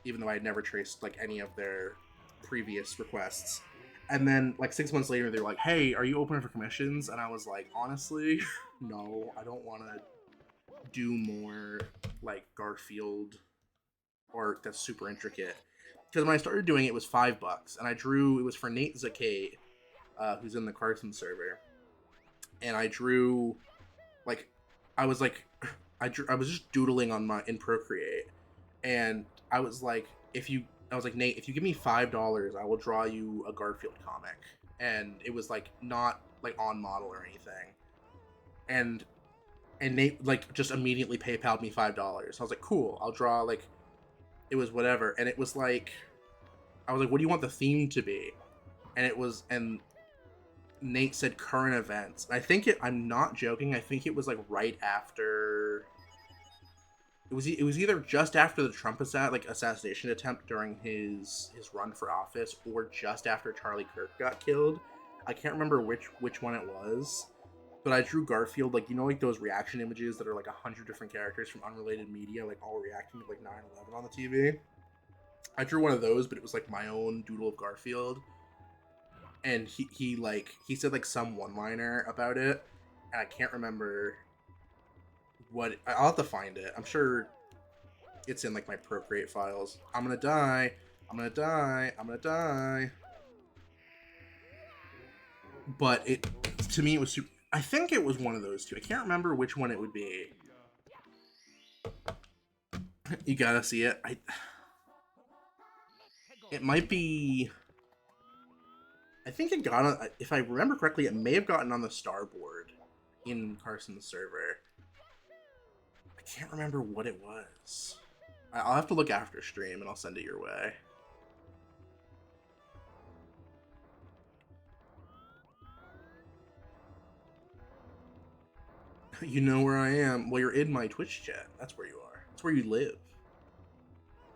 even though I had never traced like any of their previous requests. And then like 6 months later, they were like, hey, are you open for commissions? And I was like, honestly, no, I don't want to do more like Garfield or that's super intricate. Because when I started doing it, it was $5, and I drew. It was for Nate Zakate, who's in the Carson server, and I drew, like, I was like, I was just doodling on my in Procreate, and I was like, I was like, Nate, if you give me $5, I will draw you a Garfield comic, and it was like not like on model or anything, and Nate like just immediately PayPal'd me $5. I was like, cool, I'll draw like, it was whatever, and it was like, I was like, what do you want the theme to be? And Nate said current events. I think I'm not joking. I think it was like right after. It was either just after the Trump assassination attempt during his run for office, or just after Charlie Kirk got killed. I can't remember which one it was, but I drew Garfield, like, you know, like those reaction images that are like 100 different characters from unrelated media, like all reacting to like 9/11 on the TV. I drew one of those, but it was like my own doodle of Garfield, and he said like some one-liner about it, and I can't remember what. I'll have to find it. I'm sure it's in like my Procreate files. I'm gonna die. I'm gonna die. I'm gonna die. But it, to me, it was super. I think it was one of those two. I can't remember which one it would be. You gotta see it. It might be. I think it got on. If I remember correctly, it may have gotten on the starboard in Carson's server. I can't remember what it was. I'll have to look after stream and I'll send it your way. You know where I am. Well, you're in my Twitch chat. That's where you are. That's where you live.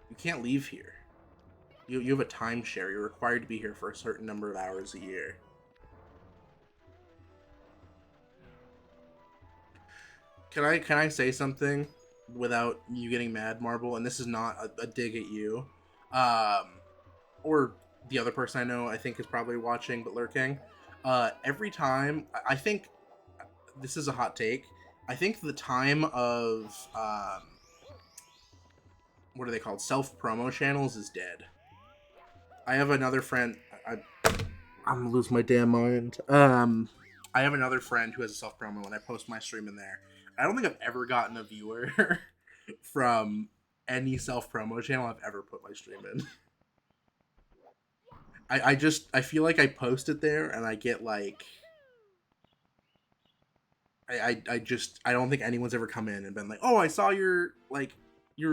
You can't leave here. You have a timeshare. You're required to be here for a certain number of hours a year. Can I say something without you getting mad, Marble? And this is not a dig at you, or the other person I know I think is probably watching but lurking. Every time, I think this is a hot take. I think the time of what are they called? Self-promo channels is dead. I have another friend. I'm gonna lose my damn mind. I have another friend who has a self-promo, and I post my stream in there. I don't think I've ever gotten a viewer from any self-promo channel I've ever put my stream in. I feel like I post it there and I get like I don't think anyone's ever come in and been like, oh, I saw your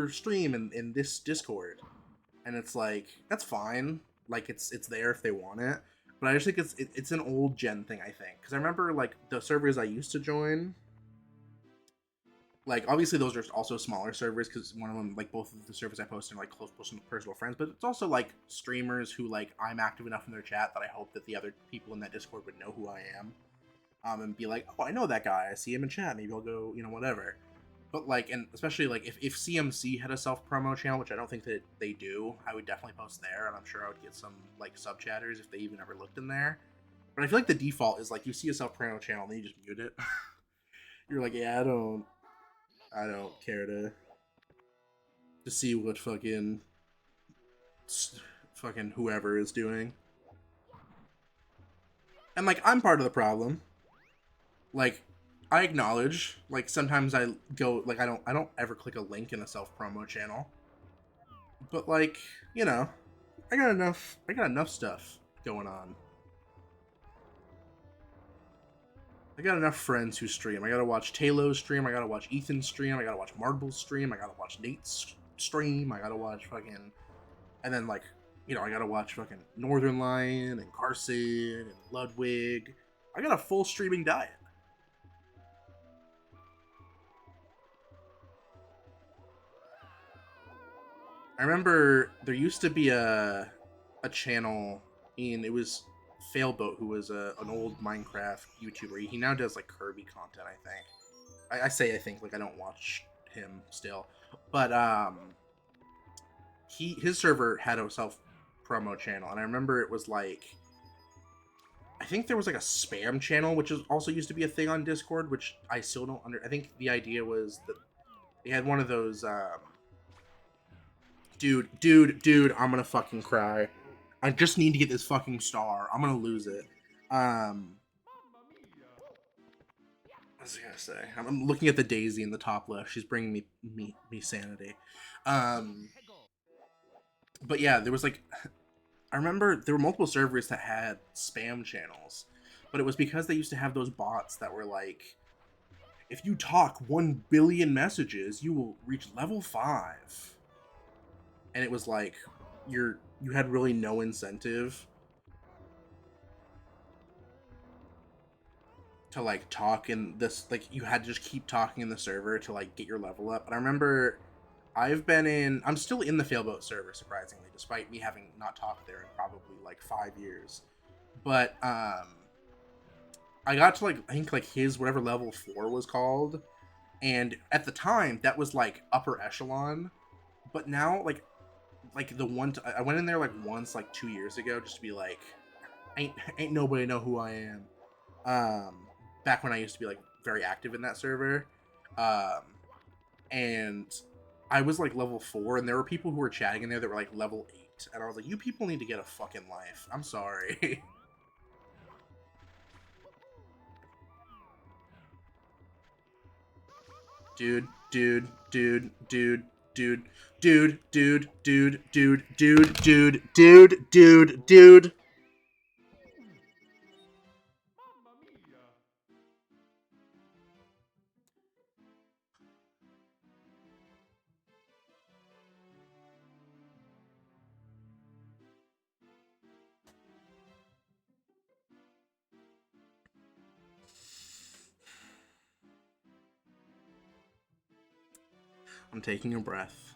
stream in this Discord, and it's like, that's fine, like it's there if they want it, but I just think it's an old gen thing, I think, because I remember like the servers I used to join, like obviously those are also smaller servers because one of them, like both of the servers I post are like close personal friends, but it's also like streamers who like I'm active enough in their chat that I hope that the other people in that Discord would know who I am, and be like, oh, I know that guy, I see him in chat, maybe I'll go, you know, whatever. But like, and especially like if CMC had a self-promo channel, which I don't think that they do, I would definitely post there, and I'm sure I would get some like sub chatters if they even ever looked in there. But I feel like the default is like you see a self-promo channel and then you just mute it. You're like, yeah, I don't care to see what fucking whoever is doing. And like, I'm part of the problem. Like, I acknowledge, like, sometimes I go, like, I don't ever click a link in a self-promo channel. But like, you know, I got enough stuff going on. I got enough friends who stream. I gotta watch Taylo's stream, I gotta watch Ethan's stream, I gotta watch Marble's stream, I gotta watch Nate's stream, I gotta watch fucking, and then like, you know, I gotta watch fucking Northern Lion and Carson and Ludwig. I got a full streaming diet. I remember there used to be a channel it was Failboat, who was an old Minecraft YouTuber. He now does like Kirby content, I think. I think, like I don't watch him still, but his server had a self promo channel, and I remember it was like, I think there was like a spam channel, which is also used to be a thing on Discord, which I still don't I think the idea was that they had one of those Dude, I'm gonna fucking cry. I just need to get this fucking star. I'm gonna lose it. What was I gonna say? I'm looking at the daisy in the top left. She's bringing me sanity. But yeah, there was like, I remember there were multiple servers that had spam channels, but it was because they used to have those bots that were like, if you talk 1 billion messages, you will reach level 5. And it was like, you had really no incentive to like talk in this, like you had to just keep talking in the server to like get your level up. And I remember I'm still in the Failboat server, surprisingly, despite me having not talked there in probably like 5 years. But I got to like, I think like his whatever level 4 was called, and at the time that was like upper echelon. But now like the I went in there like once like 2 years ago just to be like, ain't nobody know who I am. Back when I used to be like very active in that server, and I was like level 4, and there were people who were chatting in there that were like level 8, and I was like, you people need to get a fucking life. I'm sorry. Dude, dude, dude, dude, dude, dude, dude, dude, dude, dude, dude, dude, dude, dude. I'm taking a breath.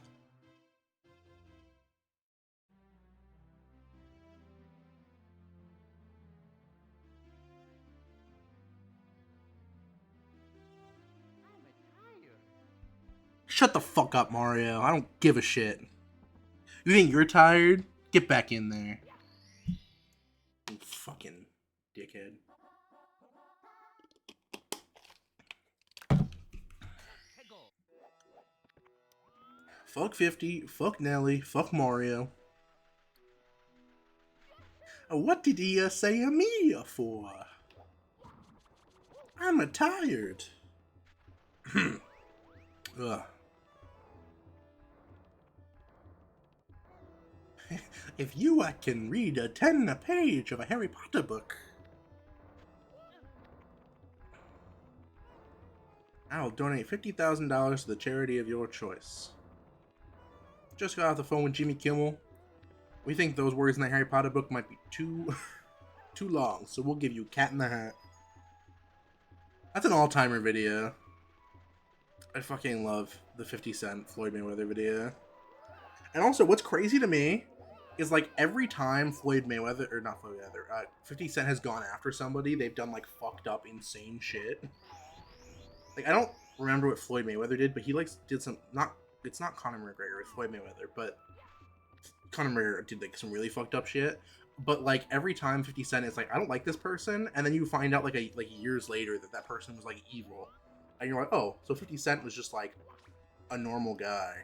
Shut the fuck up, Mario. I don't give a shit. You think you're tired? Get back in there. You fucking dickhead. Fuck 50, fuck Nelly, fuck Mario. What did he say me for? I'm tired. Ugh. If you can read a 10 page of a Harry Potter book, I'll donate $50,000 to the charity of your choice. Just got off the phone with Jimmy Kimmel. We think those words in the Harry Potter book might be too long, so we'll give you Cat in the Hat. That's an all-timer video. I fucking love the 50 Cent Floyd Mayweather video. And also, what's crazy to me is like every time Floyd Mayweather, or not Floyd Mayweather, 50 Cent has gone after somebody, they've done like fucked up, insane shit. Like, I don't remember what Floyd Mayweather did, but he like did some, it's not Conor McGregor, it's Floyd Mayweather, but Conor McGregor did like some really fucked up shit. But like every time 50 Cent is like, I don't like this person, and then you find out like years later that person was like evil, and you're like, oh, so 50 Cent was just like a normal guy.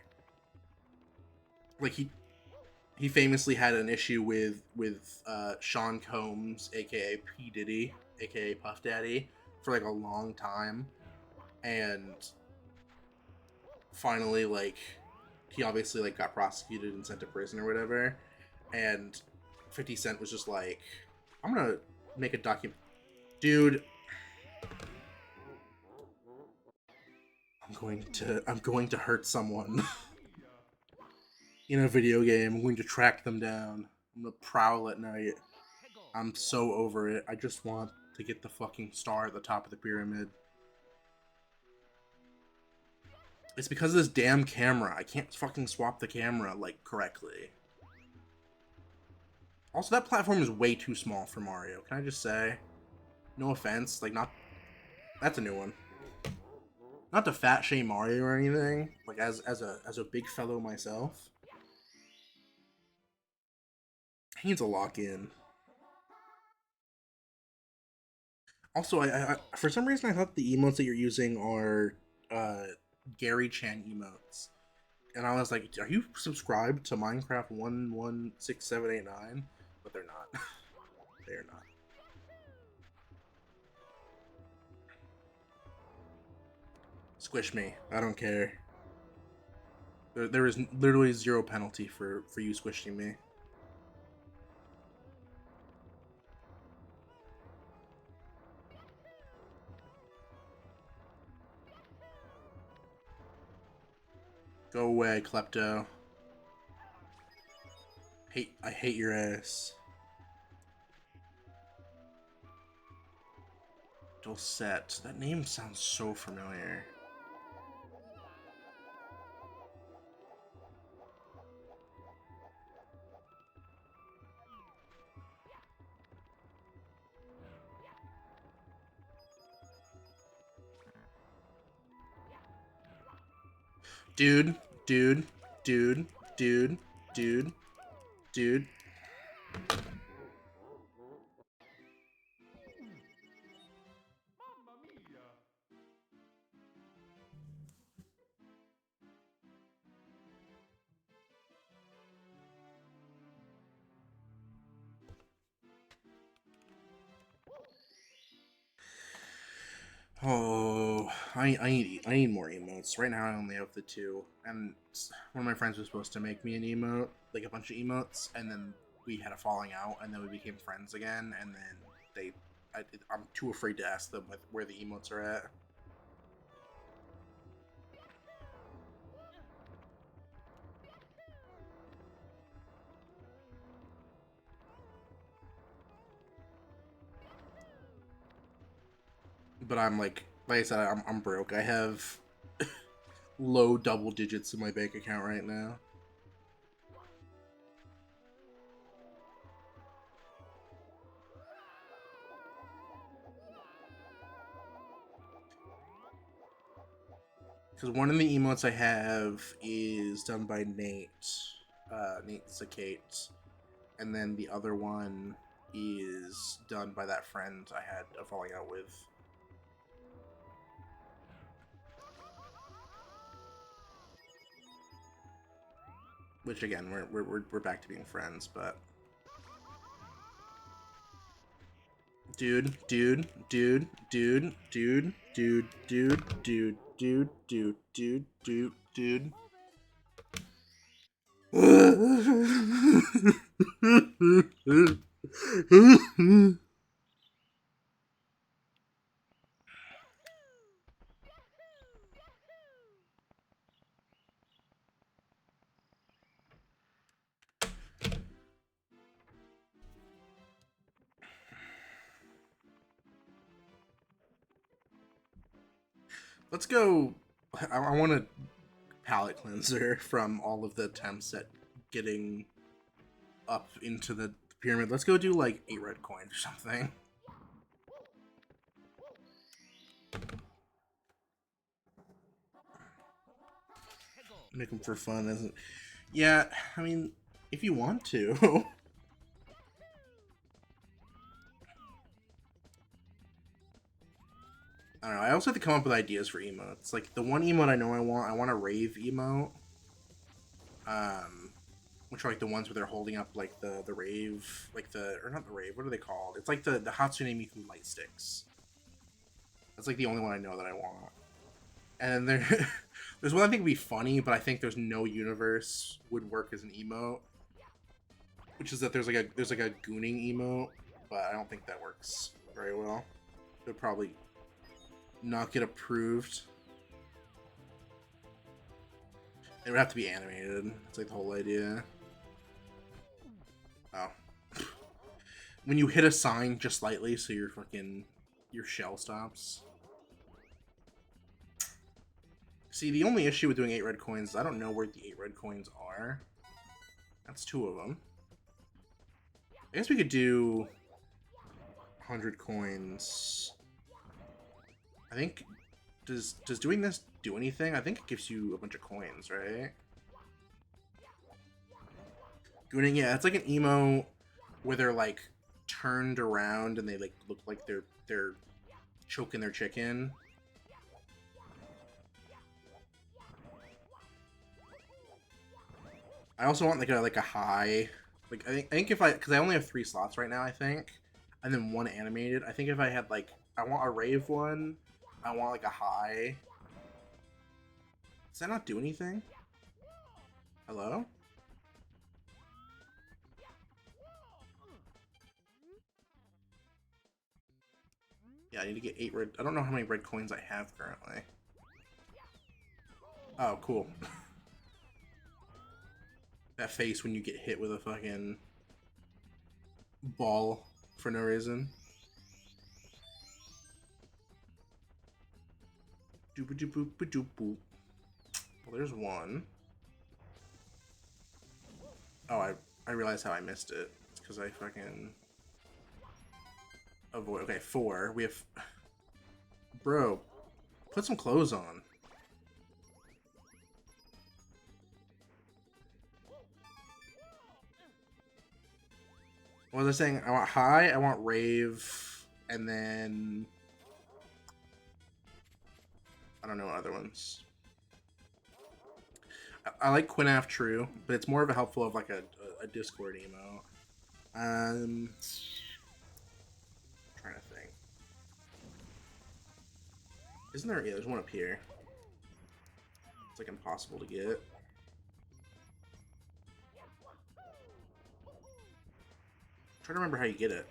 Like he famously had an issue with Sean Combs, aka P Diddy, aka Puff Daddy, for like a long time, and finally like he obviously like got prosecuted and sent to prison or whatever, and 50 Cent was just like, I'm gonna make a dude, I'm going to hurt someone in a video game. I'm going to track them down. I'm gonna prowl at night. I'm so over it. I just want to get the fucking star at the top of the pyramid. It's because of this damn camera. I can't fucking swap the camera, like, correctly. Also, that platform is way too small for Mario. Can I just say? No offense. Like, not... That's a new one. Not to fat shame Mario or anything. Like, as a big fellow myself. He needs a lock-in. Also, I for some reason I thought the emotes that you're using are Gary Chan emotes. And I was like, are you subscribed to Minecraft 116789? But they're not. They're not. Squish me. I don't care. There is literally zero penalty for you squishing me. Go away, Klepto. I hate your ass. Dulcet. That name sounds so familiar. Dude, dude, dude, dude, dude, dude. Oh, I need more emotes. Right now I only have the two, and one of my friends was supposed to make me an emote, like a bunch of emotes, and then we had a falling out, and then we became friends again, and then I'm too afraid to ask them where the emotes are at. But I'm like I said, I'm broke. I have low double digits in my bank account right now. Because one of the emotes I have is done by Nate Sakate, and then the other one is done by that friend I had a falling out with. Which again, we're back to being friends, but dude, dude, dude, dude, dude, dude, dude, dude, dude, dude, dude, dude, dude. Let's go. I want a palate cleanser from all of the attempts at getting up into the pyramid. Let's go do like 8 red coins or something. Make them for fun, isn't? Yeah, I mean, if you want to. I don't know. I also have to come up with ideas for emotes. Like the one emote I know I want a rave emote. Which are like the ones where they're holding up like the rave, like or not the rave. What are they called? It's like the Hatsune Miku light sticks. That's like the only one I know that I want. And then there's one I think would be funny, but I think there's no universe would work as an emote. Which is that there's like a gooning emote, but I don't think that works very well. It would probably not get approved. It would have to be animated. It's like the whole idea. Oh. When you hit a sign just slightly, so your shell stops. See, the only issue with doing 8 red coins is I don't know where the 8 red coins are. That's 2 of them. I guess we could do 100 coins. I think does doing this do anything? I think it gives you a bunch of coins, right? Gooning, yeah, it's like an emo where they're like turned around and they like look like they're choking their chicken. I also want like a high, like I think if I, because I only have 3 slots right now, I think, and then 1 animated. I think if I had like, I want a rave one, I want like a high. Does that not do anything? Hello? Yeah, I need to get 8 red. I don't know how many red coins I have currently. Oh, cool. That face when you get hit with a fucking ball for no reason. Doop-a-doop-a-doop-boop. Well, there's one. Oh, I realized how I missed it. It's because I fucking avoid. Okay, 4. We have. Bro, put some clothes on. What was I saying? I want high, I want rave, and then I don't know what other ones. I like Quinaf True, but it's more of a helpful of like a Discord emo. Trying to think. Isn't there? Yeah, there's one up here. It's like impossible to get. Try to remember how you get it.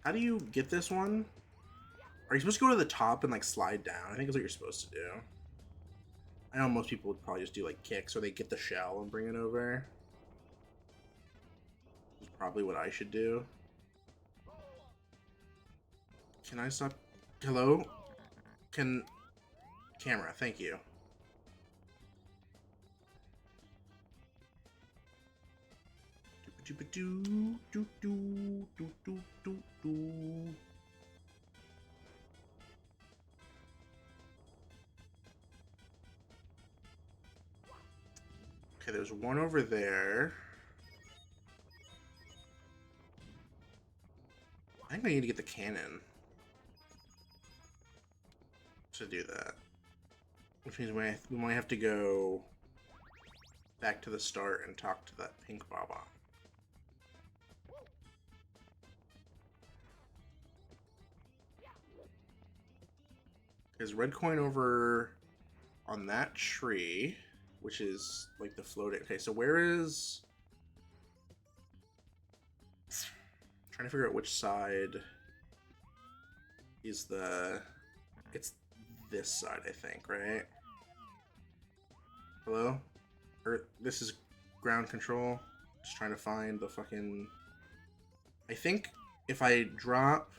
How do you get this one? Are you supposed to go to the top and like slide down? I think that's what you're supposed to do. I know most people would probably just do like kicks, or they get the shell and bring it over. That's probably what I should do. Can I stop? Hello? Can... Camera, thank you. Okay, there's one over there. I think I need to get the cannon to do that. Which means we might have to go back to the start and talk to that pink Baba. There's red coin over on that tree, which is like the floating. Okay, so where is... I'm trying to figure out which side is the... It's this side, I think, right? Hello? Or this is ground control. Just trying to find the fucking... I think if I drop...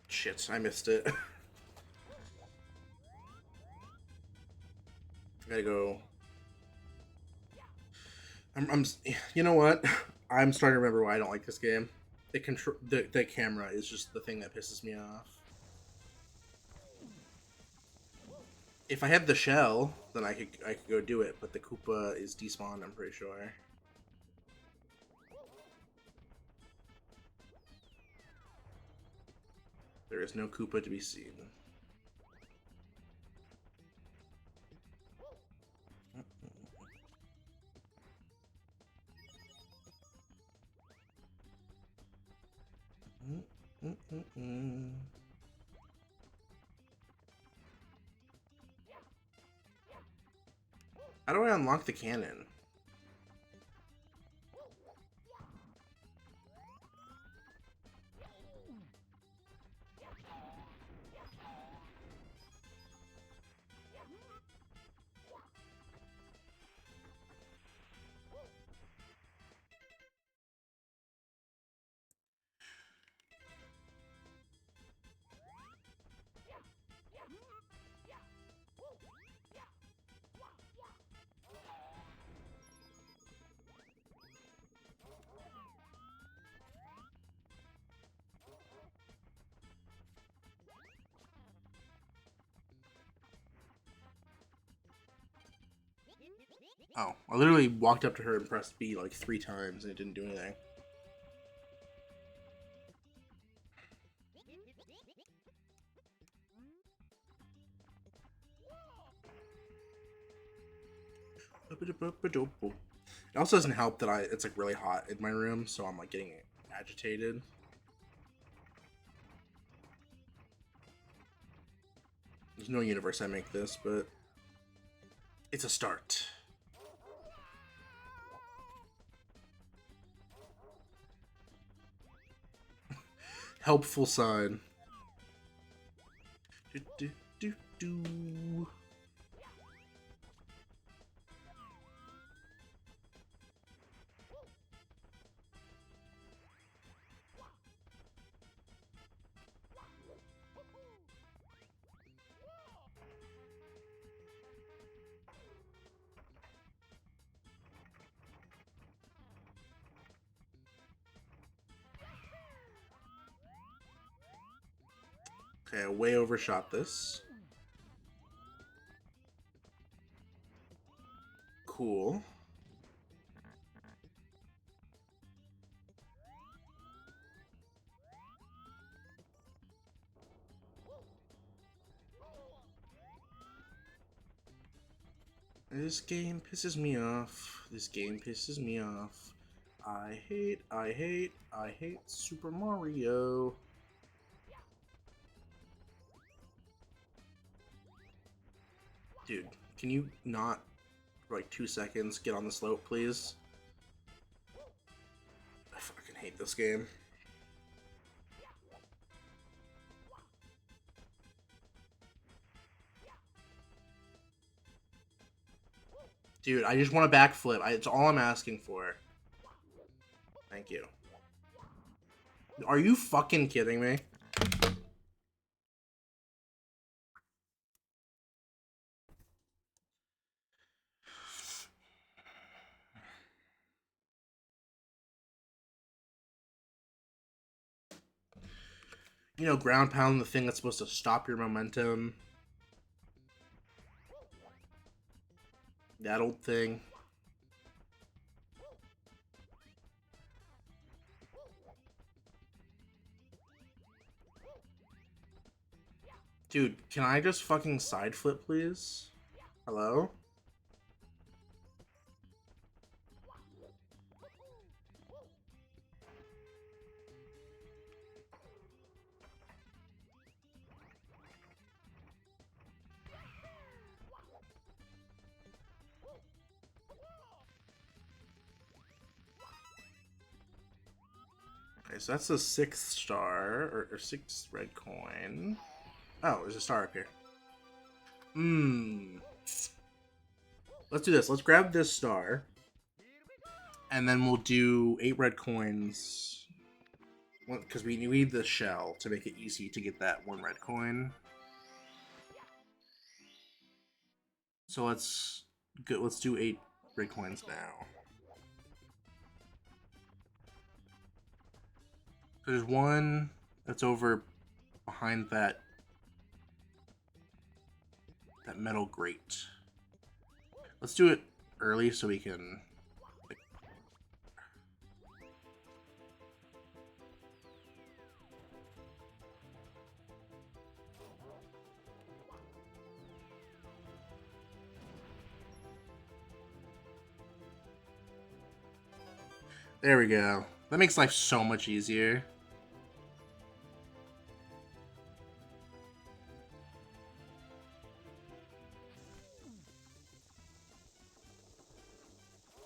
Shit, I missed it. I gotta go... You know what? I'm starting to remember why I don't like this game. The camera is just the thing that pisses me off. If I had the shell, then I could go do it, but the Koopa is despawned, I'm pretty sure. There is no Koopa to be seen. How do I unlock the cannon? Oh, I literally walked up to her and pressed B like 3 times and it didn't do anything. It also doesn't help that it's like really hot in my room, so I'm like getting agitated. There's no universe I make this, but it's a start. Helpful sign. Do, do, do, do. Okay, I way overshot this. Cool. This game pisses me off. This game pisses me off. I hate Super Mario. Dude, can you not, for like 2 seconds, get on the slope, please? I fucking hate this game. Dude, I just want a backflip. It's all I'm asking for. Thank you. Are you fucking kidding me? You know, ground pound, the thing that's supposed to stop your momentum. That old thing. Dude, can I just fucking side flip, please? Hello? Okay, so that's the 6th star, or 6th red coin. Oh, there's a star up here. Let's do this. Let's grab this star. And then we'll do 8 red coins. Because we need the shell to make it easy to get that 1 red coin. So let's do 8 red coins now. There's one that's over behind that metal grate. Let's do it early so we can. There we go. That makes life so much easier.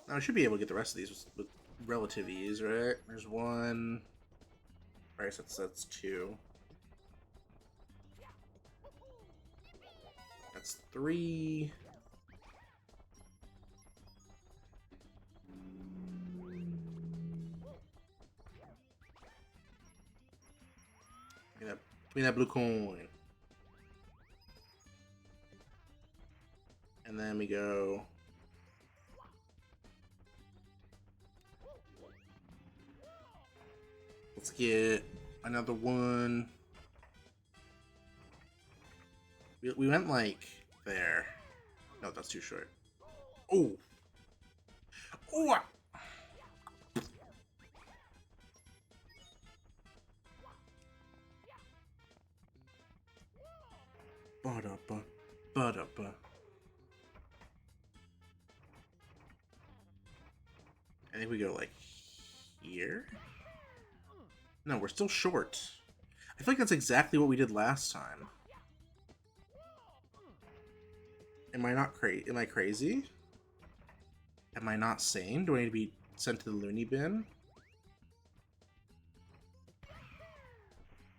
Now I should be able to get the rest of these with relative ease, right? There's 1. Alright, so that's 2. That's 3. Give me that blue coin. And then we go. Let's get another one. We went like there. No, that's too short. Oh, Ooh. Ba-da-ba, ba-da-ba. I think we go like here? No, we're still short. I feel like that's exactly what we did last time. Am I not crazy? Am I crazy? Am I not sane? Do I need to be sent to the loony bin?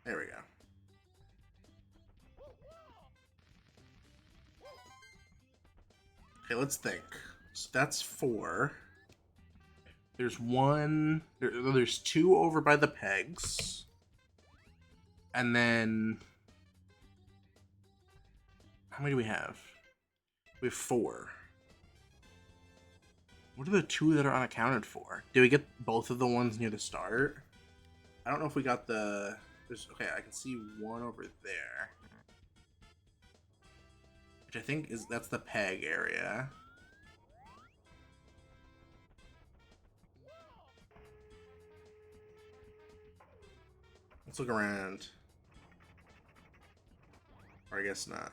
There we go. Okay, let's think. So that's 4. There's one. There's 2 over by the pegs. And then... How many do we have? We have 4. What are the 2 that are unaccounted for? Did we get both of the ones near the start? I don't know if we got the... Okay, I can see 1 over there. Which I think is... That's the peg area. Let's look around. Or I guess not.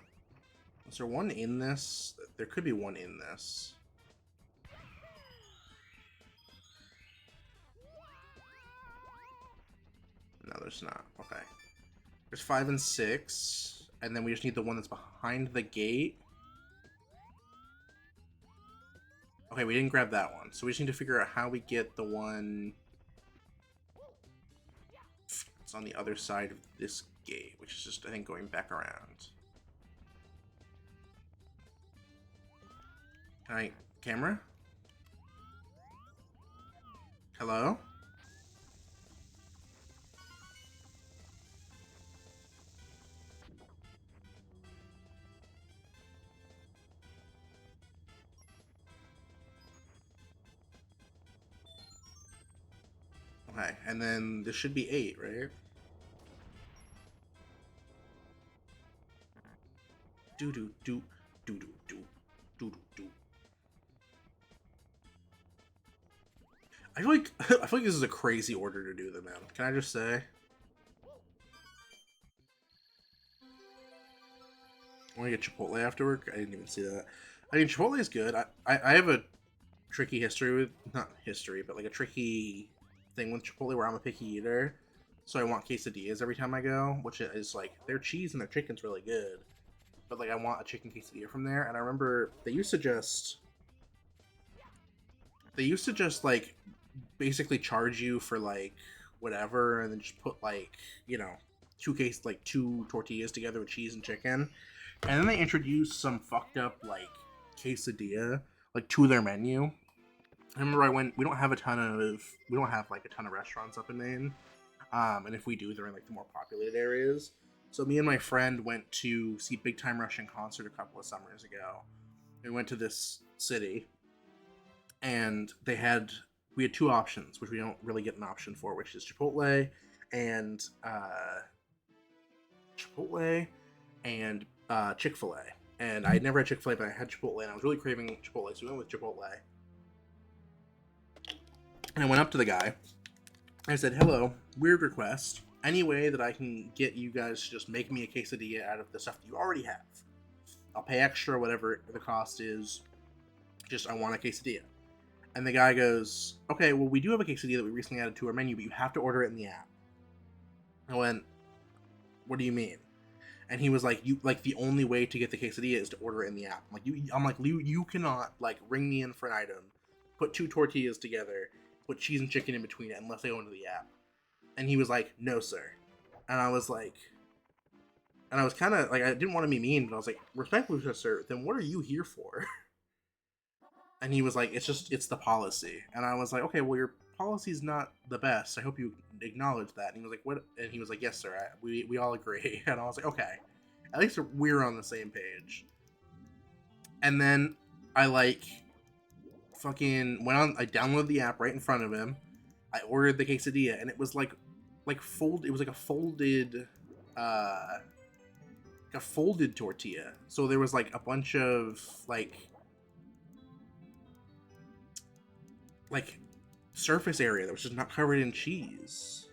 Is there one in this? There could be one in this. No, there's not. Okay. There's 5 and 6. And then we just need the one that's behind the gate. Okay, we didn't grab that one. So we just need to figure out how we get the one... It's on the other side of this gate, which is just, I think, going back around. Alright, camera? Hello? Okay, and then this should be 8, right? Do do do do do do do do do. I feel like I feel like this is a crazy order to do them in. Can I just say? I want to get Chipotle after work. I didn't even see that. I mean, Chipotle is good. I have a tricky history with, not history, but like a tricky thing with Chipotle where I'm a picky eater. So I want quesadillas every time I go, which is like, their cheese and their chicken's really good. But like, I want a chicken quesadilla from there. And I remember they used to just like basically charge you for like whatever, and then just put like, you know, 2 tortillas together with cheese and chicken. And then they introduced some fucked up like quesadilla like to their menu. I remember we don't have like a ton of restaurants up in Maine. And if we do, they're in like the more populated areas. So me and my friend went to see Big Time Rush in concert a couple of summers ago. We went to this city, and we had 2 options, which we don't really get an option for, which is Chipotle and Chick-fil-A. And I had never had Chick-fil-A, but I had Chipotle, and I was really craving Chipotle, so we went with Chipotle. And I went up to the guy. I said, "Hello, weird request. Any way that I can get you guys to just make me a quesadilla out of the stuff that you already have? I'll pay extra, whatever the cost is. Just, I want a quesadilla." And the guy goes, "Okay, well, we do have a quesadilla that we recently added to our menu, but you have to order it in the app." I went, "What do you mean?" And he was like, the only way to get the quesadilla is to order it in the app." I'm like, you cannot, like, ring me in for an item, put 2 tortillas together, put cheese and chicken in between it, unless I go into the app. And he was like, "No, sir." And I was like, kind of, like, I didn't want to be mean, but I was like, "Respectfully, sir, then what are you here for?" And he was like, it's the policy." And I was like, "Okay, well, your policy's not the best. I hope you acknowledge that." And he was like, "What?" And he was like, "Yes, sir. We all agree." And I was like, "Okay, at least we're on the same page." And then I like fucking went on. I downloaded the app right in front of him. I ordered the quesadilla, and it was like fold. It was like a folded tortilla. So there was like a bunch of like like surface area that was just not covered in cheese.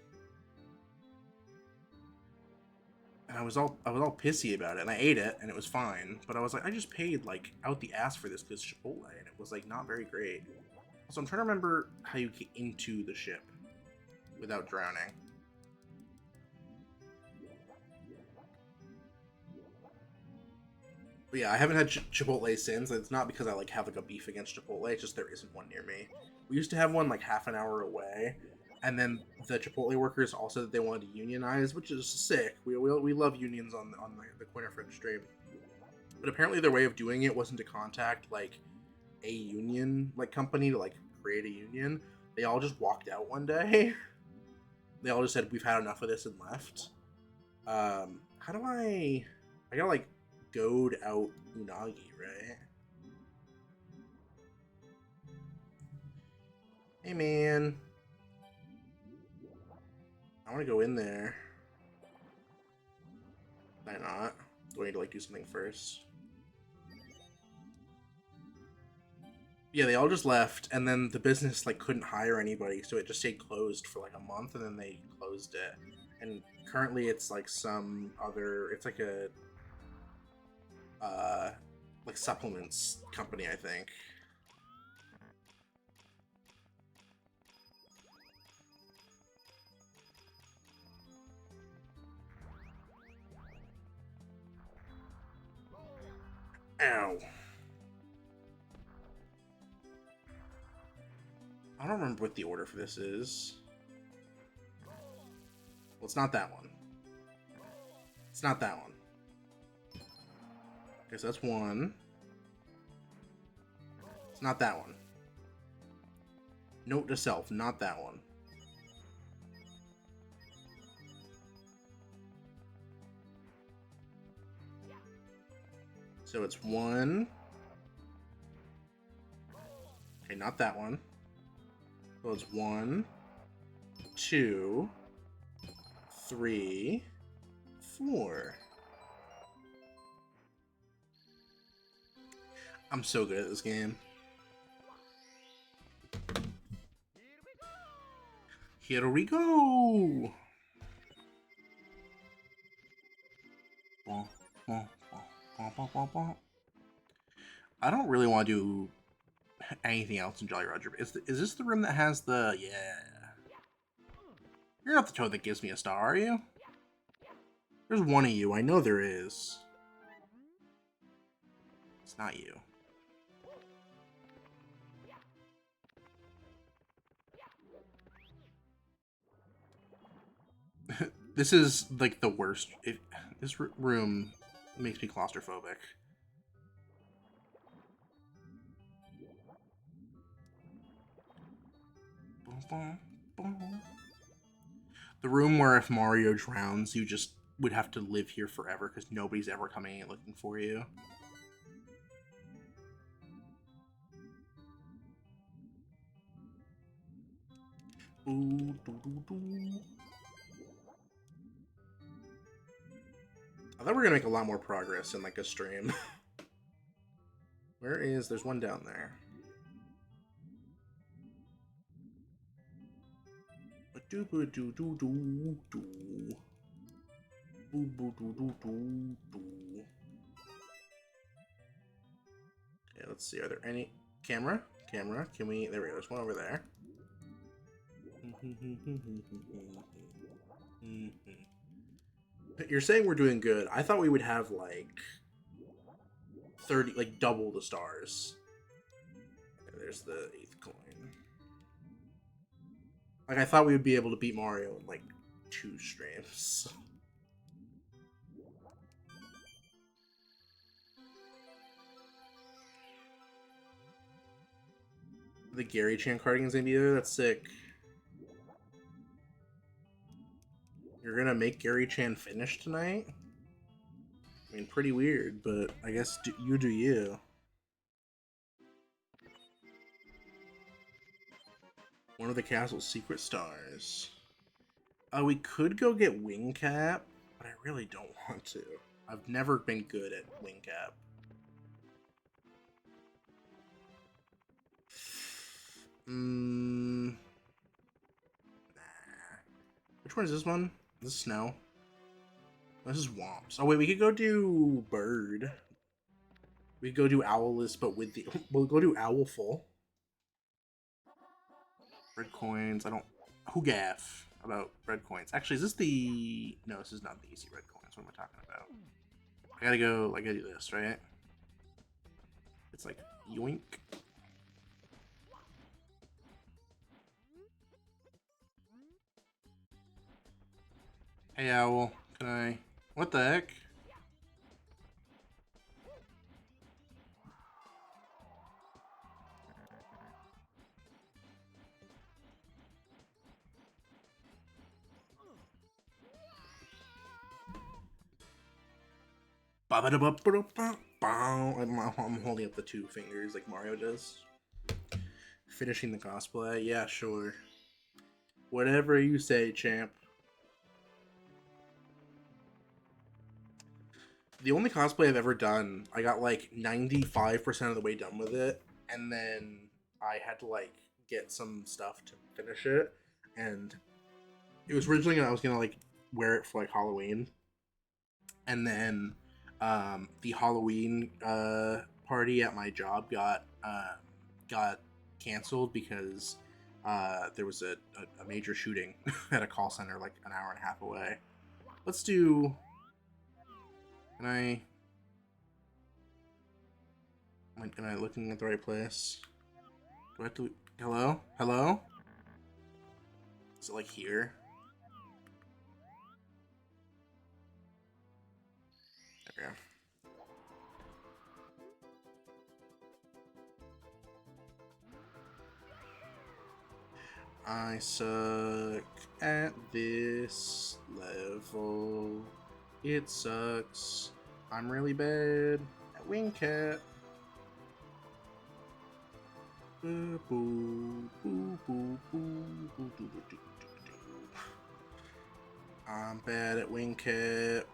And I was all pissy about it, and I ate it, and it was fine. But I was like, I just paid like out the ass for this because Chipotle, and it was like not very great. So I'm trying to remember how you get into the ship without drowning. But yeah, I haven't had Chipotle since. It's not because I like have like a beef against Chipotle. It's just there isn't one near me. We used to have one like half an hour away, and then the Chipotle workers also said that they wanted to unionize, which is sick. We love unions on the Corner French stream. But apparently their way of doing it wasn't to contact like a union like company to like create a union. They all just walked out one day. They all just said we've had enough of this and left. How do I gotta like goad out Unagi, right? Hey man, I want to go in there. Why not? Do I need to like do something first? Yeah, they all just left, and then the business like couldn't hire anybody, so it just stayed closed for like a month, and then they closed it. And currently, it's like some other. It's like a like supplements company, I think. Ow. I don't remember what the order for this is. Well, it's not that one. It's not that one. Okay, so that's one. It's not that one. Note to self, not that one. So it's one. Okay, not that one. So it's 1, 2, 3, 4. I'm so good at this game. Here we go! I don't really want to do anything else in Jolly Roger. Is this the room that has the... Yeah. You're not the toad that gives me a star, are you? There's one of you. I know there is. It's not you. This is, like, the worst. This room makes me claustrophobic. The room where if Mario drowns, you just would have to live here forever because nobody's ever coming and looking for you. Ooh, doo, doo, doo. I thought we were gonna make a lot more progress in like a stream. Where is... There's one down there. Do do do do do do. Boo boo do do do do. Okay, let's see. Are there any... Camera? Camera? Can we... There we go. There's one over there. You're saying we're doing good. I thought we would have, like, 30... Like, double the stars. Okay, there's the 8th coin. Like, I thought we would be able to beat Mario in, like, 2 streams. The Gary Chan cardigan's gonna be there? That's sick. You're gonna make Gary Chan finish tonight? I mean, pretty weird, but I guess you do you. One of the castle's secret stars. We could go get Wing Cap, but I really don't want to. I've never been good at Wing Cap. Which one is this one? Is this snow? This is Womps. Oh wait, we could go do bird. We could go do Owless, but with the we'll go do Owlful. Red coins. I don't. Who gaff about red coins? Actually, is this the? No, this is not the easy red coins. What am I talking about? I gotta go. I gotta do this, right? It's like yoink. Hey owl, can I? What the heck? I'm holding up the two fingers like Mario does. Finishing the cosplay? Yeah, sure. Whatever you say, champ. The only cosplay I've ever done, I got like 95% of the way done with it, and then I had to like get some stuff to finish it, and it was originally I was gonna like wear it for like Halloween, and then the Halloween party at my job got canceled because there was a major shooting at a call center like an hour and a half away. Let's do. Can I? Am I looking at the right place? Do I have to? Hello? Hello? Is it like here? There we go. I suck at this level. It sucks. I'm really bad at Wing Cat. Boo, boo, boo, boo, boo, boo, doo, doo, doo, doo, doo. I'm bad at Wing Cat.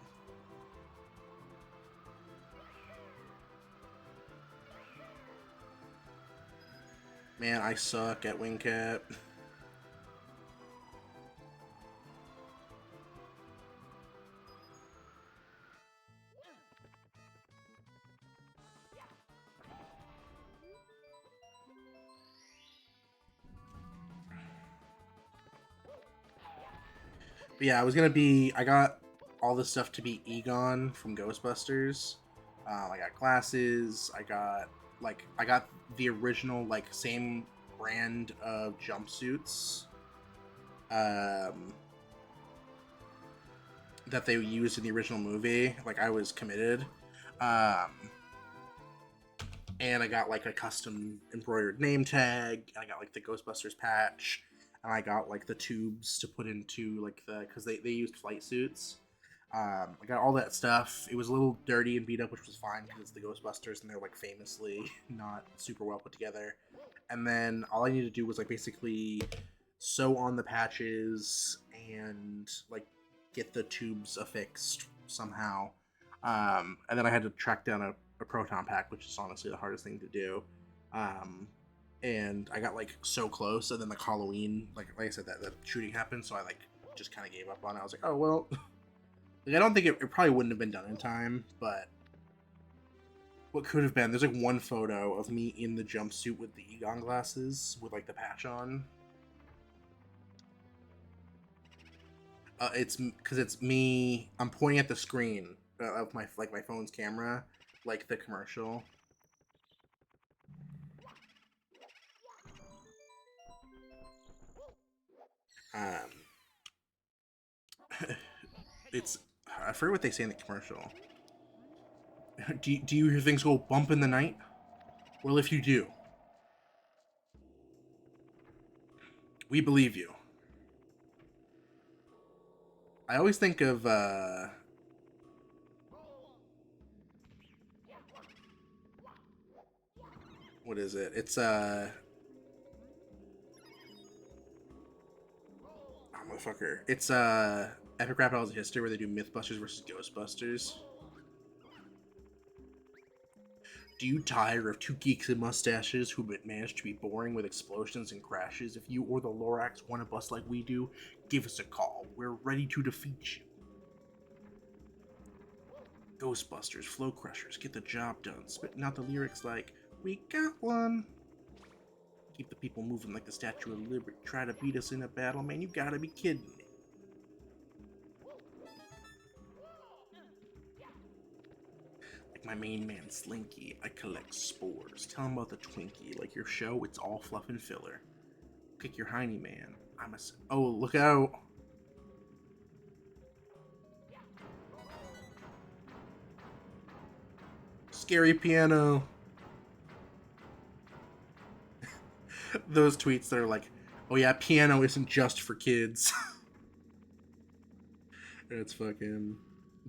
Man, I suck at Wing Cat. But yeah, I got all this stuff to be Egon from Ghostbusters. I got glasses. I got the original, like, same brand of jumpsuits that they used in the original movie. Like, I was committed. And I got, like, a custom embroidered name tag. I got, like, the Ghostbusters patch. And I got like the tubes to put into like because they used flight suits. I got all that stuff. It was a little dirty and beat up, which was fine because it's the Ghostbusters and they're like famously not super well put together. And then all I needed to do was like basically sew on the patches and like get the tubes affixed somehow. And then I had to track down a proton pack, which is honestly the hardest thing to do. And I got like so close, and then like Halloween, like I said, that shooting happened, so I like just kind of gave up on it. I was like, oh well, like I don't think it probably wouldn't have been done in time, but what could have been? There's like one photo of me in the jumpsuit with the Egon glasses with like the patch on. It's because it's me. I'm pointing at the screen of my phone's camera, like the commercial. It's I forget what they say in the commercial. Do you hear things go bump in the night? Well, if you do, we believe you. I always think of what is it? It's oh, motherfucker. It's Epic Rap Battles of History where they do Mythbusters versus Ghostbusters. Do you tire of two geeks and mustaches who manage to be boring with explosions and crashes? If you or the Lorax want to bust like we do, give us a call. We're ready to defeat you. Ghostbusters, Flow Crushers, get the job done. Spitting out the lyrics like, we got one. Keep the people moving like the Statue of Liberty. Try to beat us in a battle, man, you gotta be kidding me. Like my main man, Slinky, I collect spores. Tell him about the Twinkie. Like your show, it's all fluff and filler. Kick your hiney, man. Oh, look out. Scary piano. Those tweets that are like, oh yeah, piano isn't just for kids. It's fucking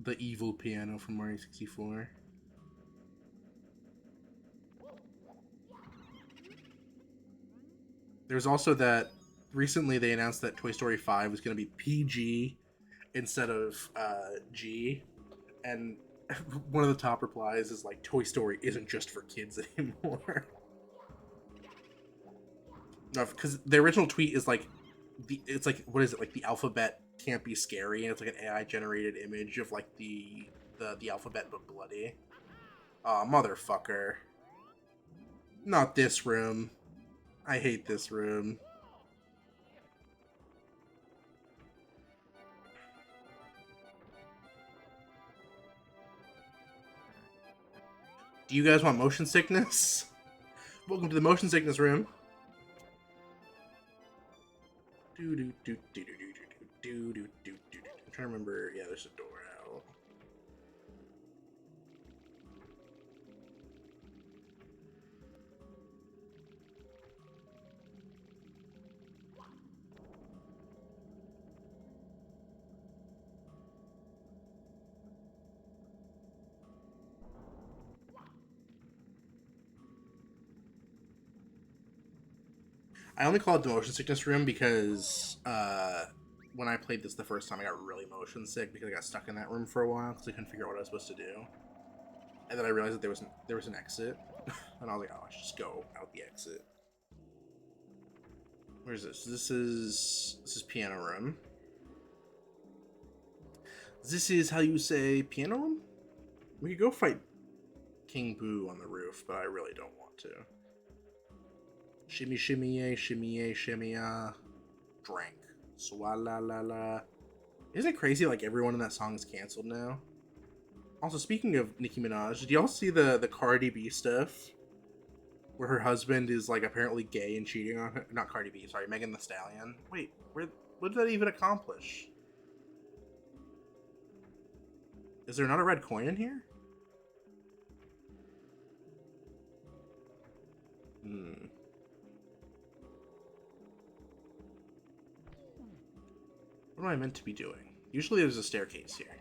the evil piano from Mario 64. There's also that recently they announced that Toy Story 5 was going to be PG instead of G, and one of the top replies is like, Toy Story isn't just for kids anymore. No, because the original tweet is like, it's like, what is it, like the alphabet can't be scary, and it's like an AI generated image of like the alphabet but bloody. Aw, motherfucker. Not this room. I hate this room. Do you guys want motion sickness? Welcome to the motion sickness room. I'm trying to remember. Yeah, there's a door out. I only call it the motion sickness room because when I played this the first time, I got really motion sick because I got stuck in that room for a while because I couldn't figure out what I was supposed to do. And then I realized that there was an exit, and I was like, oh, I should just go out the exit. Where's this? This is piano room. This is how you say piano room? We could go fight King Boo on the roof, but I really don't want to. Shimmy, shimmy, yay, shimmy, yay, shimmy, drank. Swala la la. Isn't it crazy? Like everyone in that song is canceled now. Also, speaking of Nicki Minaj, did y'all see the Cardi B stuff? Where her husband is like apparently gay and cheating on her? Not Cardi B, sorry, Megan Thee Stallion. Wait, what did that even accomplish? Is there not a red coin in here? What am I meant to be doing? Usually there's a staircase here.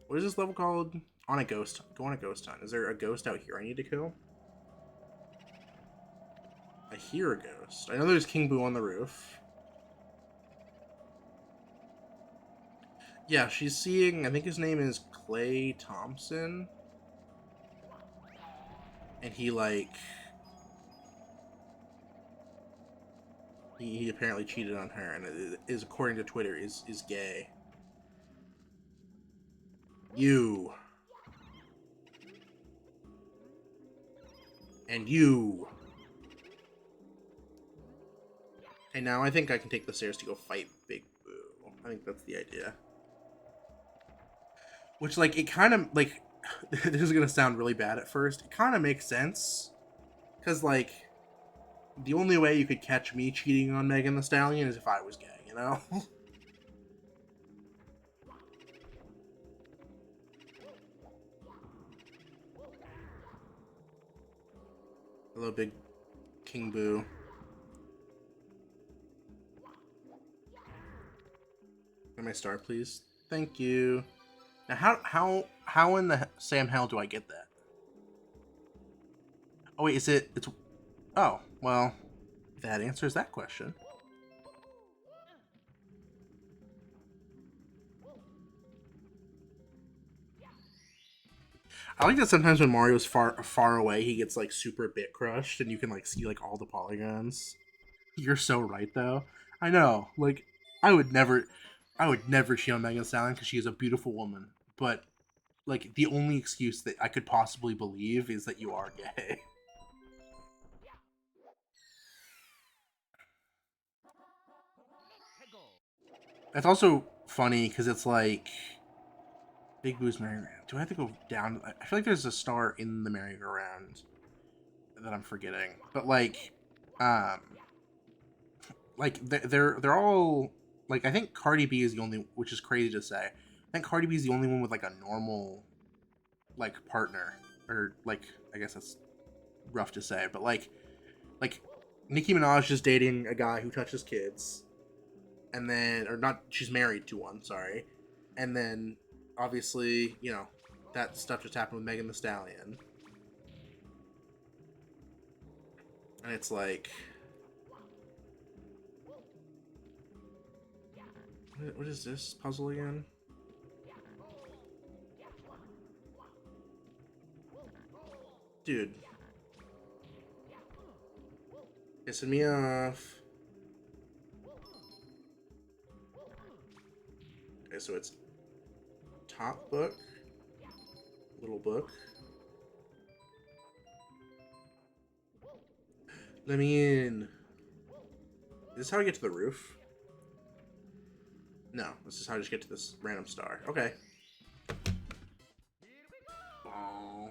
What is this level called? On a ghost. Go on a ghost hunt. Is there a ghost out here I need to kill? I hear a ghost. I know there's King Boo on the roof. Yeah, she's seeing, I think his name is Clay Thompson. And he like... He apparently cheated on her, and it is, according to Twitter, is gay. You. And you. And now I think I can take the stairs to go fight Big Boo. I think that's the idea. Which, like, it kind of, like, this is gonna sound really bad at first. It kind of makes sense. Because, like, the only way you could catch me cheating on Megan Thee Stallion is if I was gay, you know? Hello, big King Boo. Get my star, please. Thank you. Now, how in the Sam hell do I get that? Oh wait, it's... Oh, well, that answers that question. I like that sometimes when Mario's far away, he gets like super bit crushed, and you can like see like all the polygons. You're so right, though. I know. Like, I would never, I would never cheat on Megan Thee Stallion because she is a beautiful woman. But like, the only excuse that I could possibly believe is that you are gay. It's also funny because it's like Big Boo's merry-go-round. Do I have to go down? I feel like there's a star in the merry-go-round that I'm forgetting. But um, they're all like, I think Cardi B is the only, which is crazy to say. I think Cardi B is the only one with like a normal like partner, or like, I guess that's rough to say, but like Nicki Minaj is dating a guy who touches kids, and then, or not, she's married to one, sorry, and then obviously, you know, that stuff just happened with Megan Thee Stallion, and it's like, what is this puzzle again? Dude, pissing me off. Okay, so it's top book, little book. Let me in. Is this how I get to the roof? No, this is how I just get to this random star. Okay. Oh.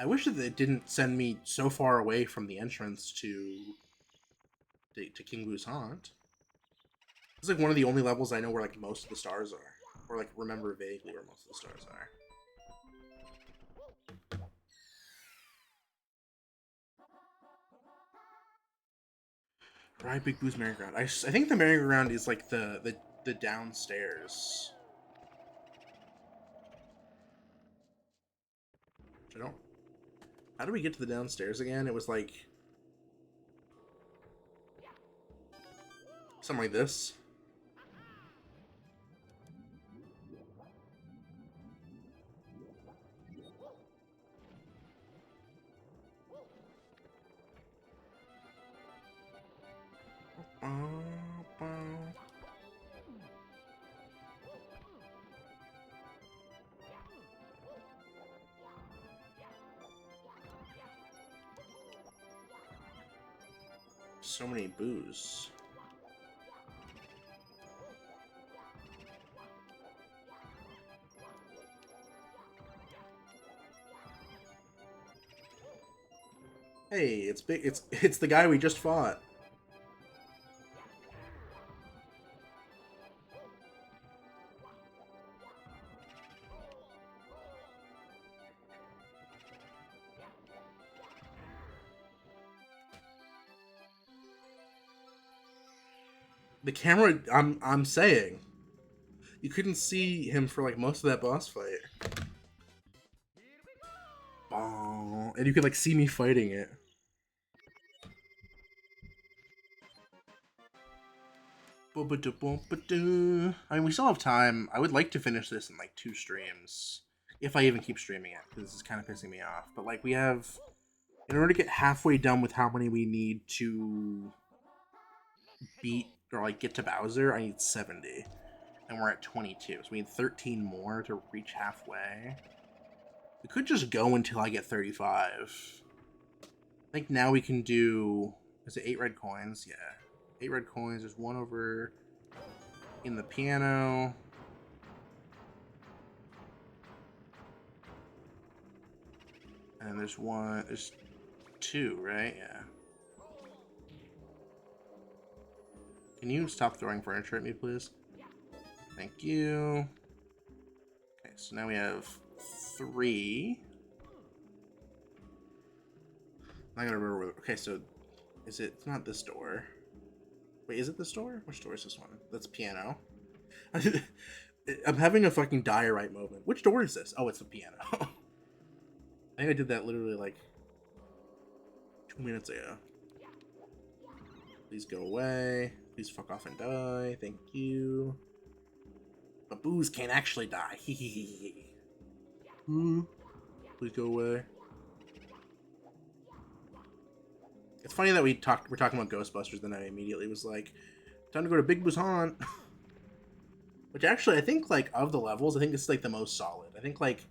I wish that it didn't send me so far away from the entrance to King Boo's Haunt. It's like one of the only levels I know where like most of the stars are, or like remember vaguely where most of the stars are. Ride Big Boo's merry-go-round. I think the merry-go-round is like the downstairs. I don't. How do we get to the downstairs again? It was like something like this. So many boos. Hey, it's big. It's the guy we just fought. The camera. I'm saying, you couldn't see him for like most of that boss fight. And you could like see me fighting it. I mean, we still have time. I would like to finish this in like 2 streams, if I even keep streaming it, because this is kind of pissing me off. But like, we have, in order to get halfway done with how many we need to beat or like get to Bowser, I need 70, and we're at 22, so we need 13 more to reach halfway. We could just go until I get 35. I think now we can do, is it 8 red coins? Yeah. 8 red coins. There's one over in the piano. And there's one, there's 2, right? Yeah. Can you stop throwing furniture at me, please? Thank you. Okay, so now we have 3. I'm not gonna remember where, okay, so is it, it's not this door. Wait, is it this door? Which door is this one? That's piano. I'm having a fucking diorite moment. Which door is this? Oh, it's the piano. I think I did that literally like 2 minutes ago. Please go away. Please fuck off and die. Thank you. But boos can't actually die. Boo. Please go away. It's funny that we're talking about Ghostbusters, then I immediately was like, time to go to Big Busan. Which actually, I think, like, of the levels, I think this is, like, the most solid. I think, like,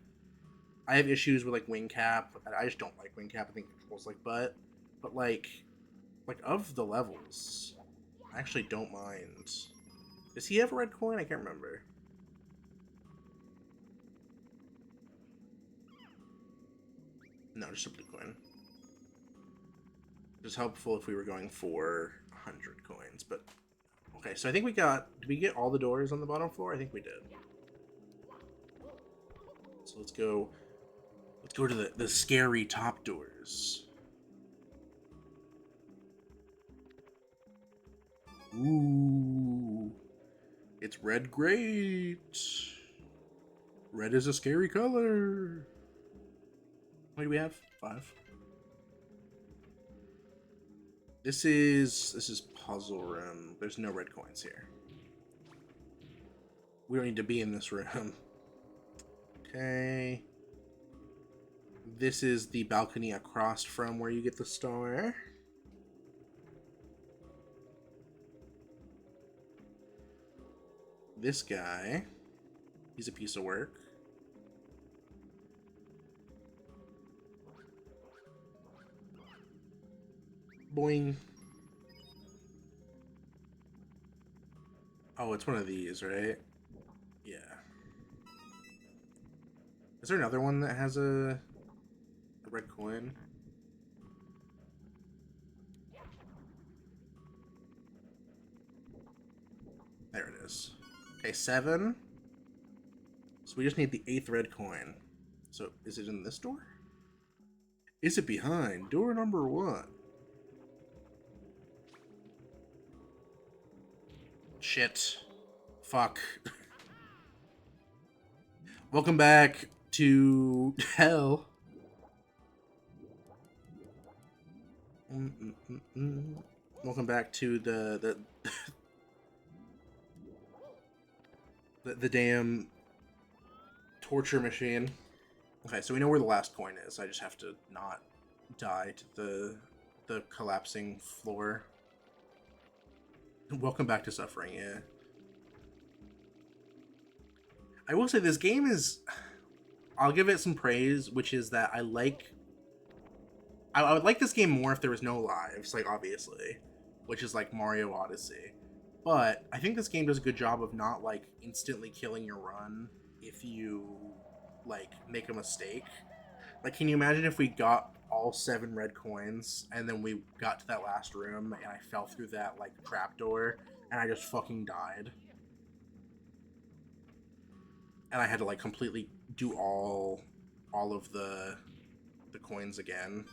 I have issues with, like, Wing Cap. I just don't like Wing Cap. I think it controls like butt. But, like, of the levels, I actually don't mind. Does he have a red coin? I can't remember. No, just a blue coin. Just helpful if we were going for 100 coins, but... Okay, so I think we got... Did we get all the doors on the bottom floor? I think we did. So let's go... Let's go to the scary top doors. Ooh. It's red great. Red is a scary color. What do we have? 5. This is puzzle room. There's no red coins here. We don't need to be in this room. Okay. This is the balcony across from where you get the star. This guy, he's a piece of work. Boing. Oh, it's one of these, right? Yeah. Is there another one that has a red coin? There it is. Okay, 7. So we just need the 8th red coin. So is it in this door? Is it behind door number 1? Shit. Fuck. Welcome back to hell. Welcome back to the damn torture machine. Okay, so we know where the last coin is. I just have to not die to the collapsing floor. Welcome back to suffering, yeah. I will say this game is... I'll give it some praise, which is that I like... I would like this game more if there was no lives, like, obviously. Which is like Mario Odyssey. But I think this game does a good job of not, like, instantly killing your run if you, like, make a mistake. Like, can you imagine if we got all 7 red coins, and then we got to that last room, and I fell through that, like, trapdoor, and I just fucking died? And I had to, like, completely do all of the coins again.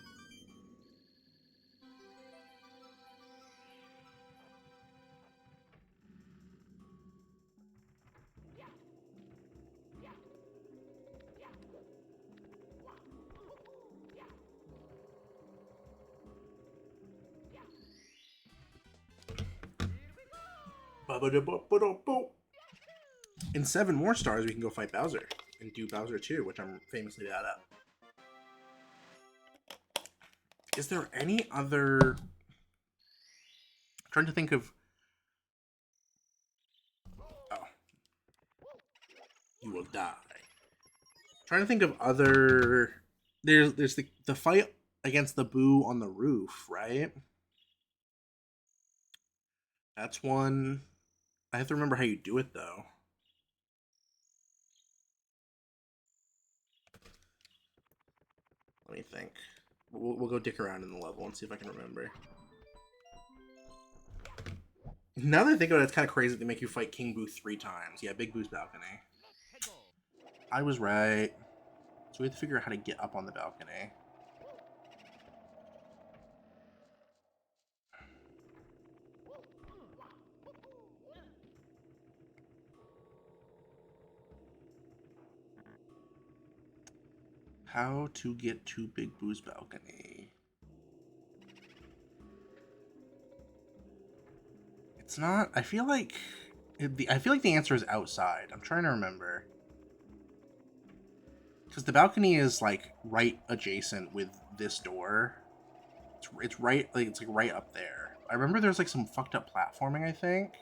In 7 more stars, we can go fight Bowser and do Bowser 2, which I'm famously bad at. Is there any other... I'm trying to think of... Oh. You will die. I'm trying to think of other... There's the fight against the Boo on the roof, right? That's one. I have to remember how you do it, though. Let me think. We'll go dick around in the level and see if I can remember. Now that I think about it, it's kind of crazy that they make you fight King Boo 3 times. Yeah, Big Boo's balcony. I was right. So we have to figure out how to get up on the balcony. How to get to Big Boo's balcony. It's not... I feel like I feel like the answer is outside. I'm trying to remember. Because the balcony is like right adjacent with this door. It's right, like it's like right up there. I remember there's like some fucked up platforming, I think.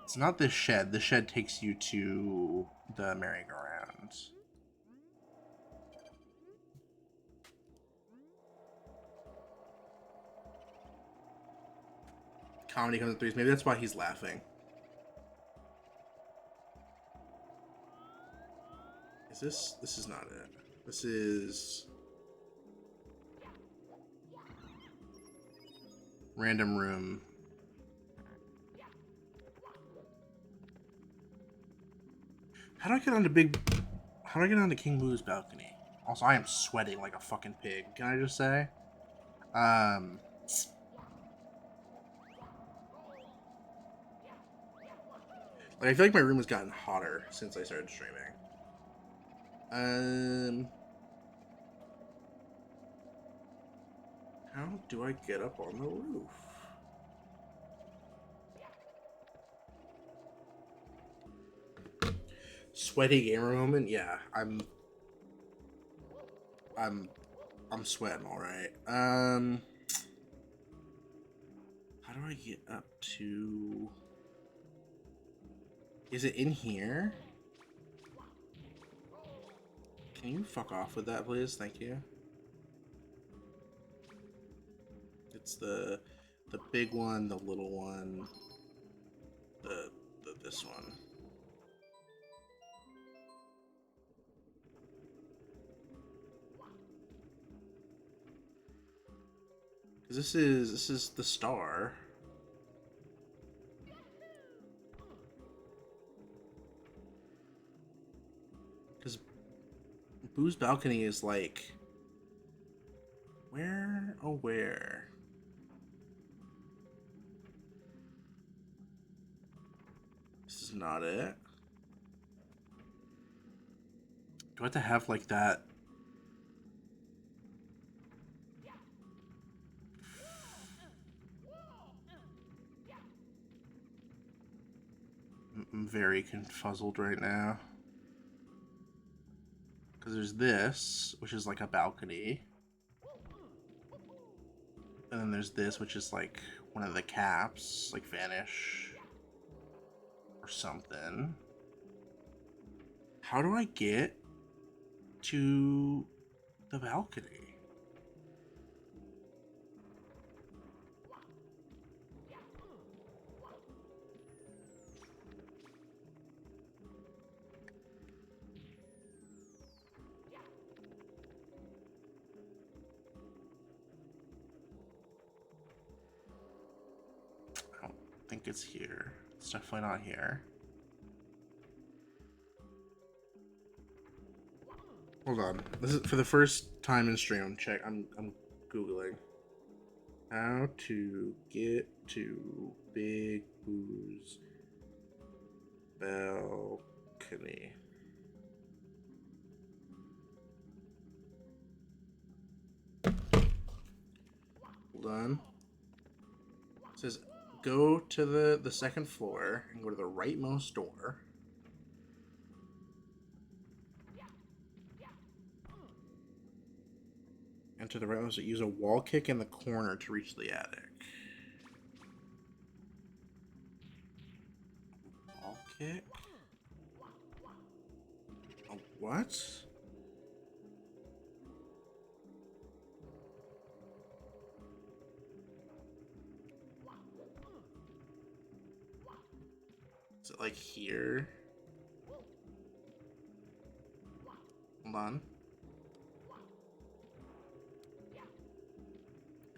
It's not this shed. This shed takes you to the merry-go-round. Comedy comes in threes. Maybe that's why he's laughing. Is this? This is not it. This is... random room. How do I get onto King Boo's balcony? Also, I am sweating like a fucking pig. Can I just say? Like, I feel like my room has gotten hotter since I started streaming. How do I get up on the roof? Sweaty gamer moment? Yeah, I'm sweating all right. How do I get up to... Is it in here? Can you fuck off with that, please? Thank you. It's the big one, the little one, this one. Because this is the star. Because Boo's balcony is like... Where? Oh, where? This is not it. Do I have to have like that? I'm very confuzzled right now. Because there's this, which is like a balcony. And then there's this, which is like one of the caps, like vanish. Or something. How do I get to the balcony? I don't think it's here. It's definitely not here. Hold on. This is for the first time in stream. Check. I'm googling how to get to Big Boo's balcony. Hold on. It says go to the second floor and go to the rightmost door. And to the rightmost, use a wall kick in the corner to reach the attic. Wall kick? A what? Is it like here? Hold on.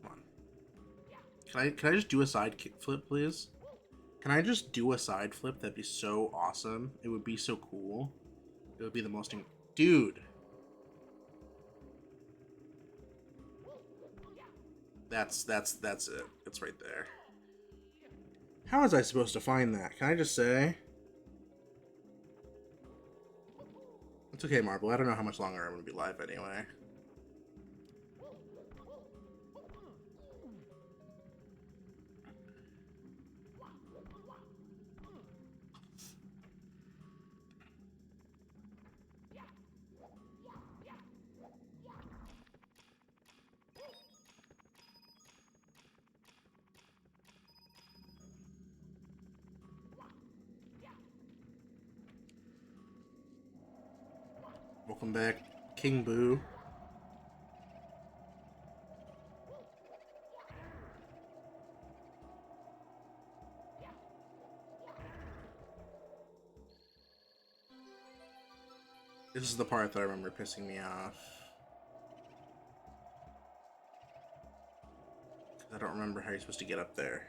Come on. Can I just do a side kick flip, please? Can I just do a side flip? That'd be so awesome. It would be so cool. It would be the most... Dude! That's it. It's right there. How was I supposed to find that? Can I just say? It's okay, Marble. I don't know how much longer I'm going to be live anyway. Welcome back, King Boo. This is the part that I remember pissing me off. I don't remember how you're supposed to get up there.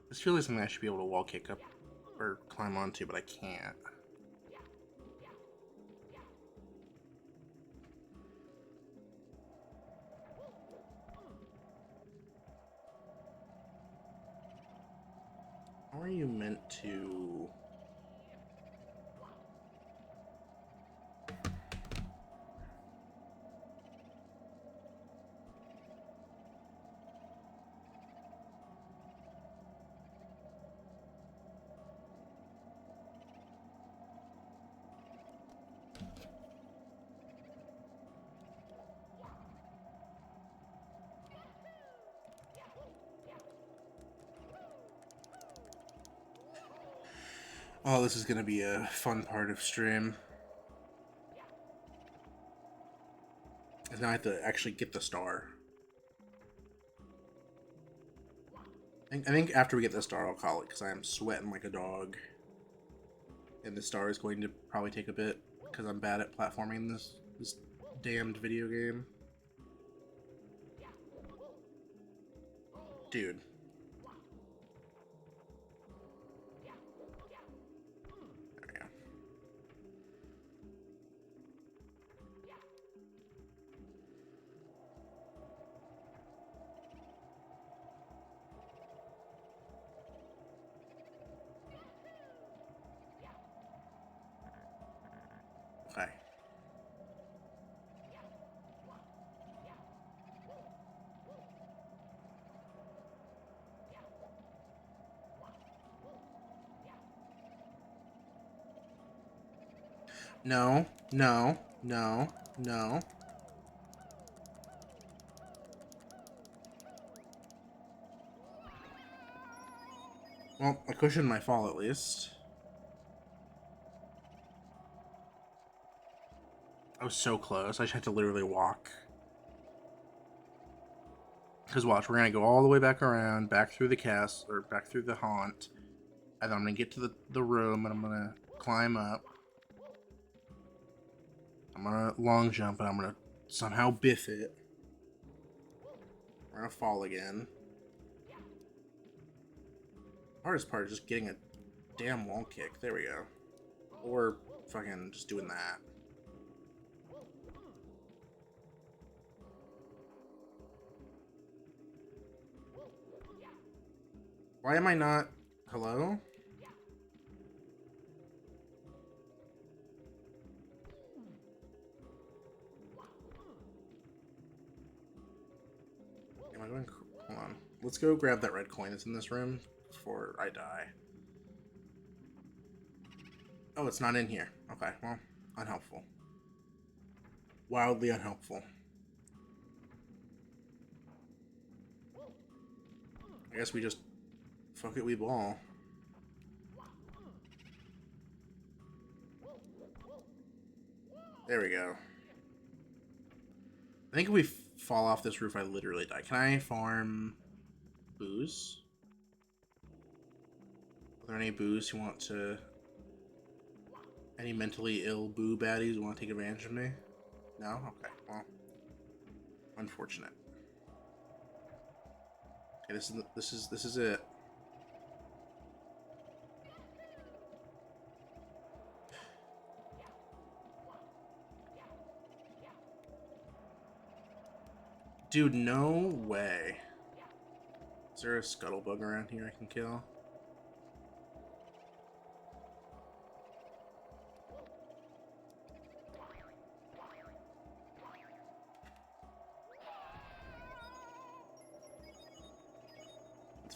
This feels like something I should be able to wall kick up or climb onto, but I can't. How are you meant to... Oh, this is gonna be a fun part of stream. And now I have to actually get the star. I think after we get the star, I'll call it, because I am sweating like a dog. And the star is going to probably take a bit, because I'm bad at platforming this damned video game. Dude. There we go. Okay. No, no, no, no. Well, I cushioned my fall at least. I was so close. I just had to literally walk. Because watch, we're gonna go all the way back around, back through the castle, or back through the haunt. And then I'm gonna get to the room, and I'm gonna climb up. I'm gonna long jump, and I'm gonna somehow biff it. We're gonna fall again. Hardest part is just getting a damn wall kick. There we go. Or fucking just doing that. Why am I not... Hello? Am I going... Hold on. Let's go grab that red coin that's in this room before I die. Oh, it's not in here. Okay, well, unhelpful. Wildly unhelpful. I guess we just... Fuck it, we ball. There we go. I think if we fall off this roof, I literally die. Can I farm boos? Are there any boos who want to... Any mentally ill boo baddies who want to take advantage of me? No? Okay, well... Unfortunate. Okay, this is it. Dude, no way. Is there a scuttlebug around here I can kill?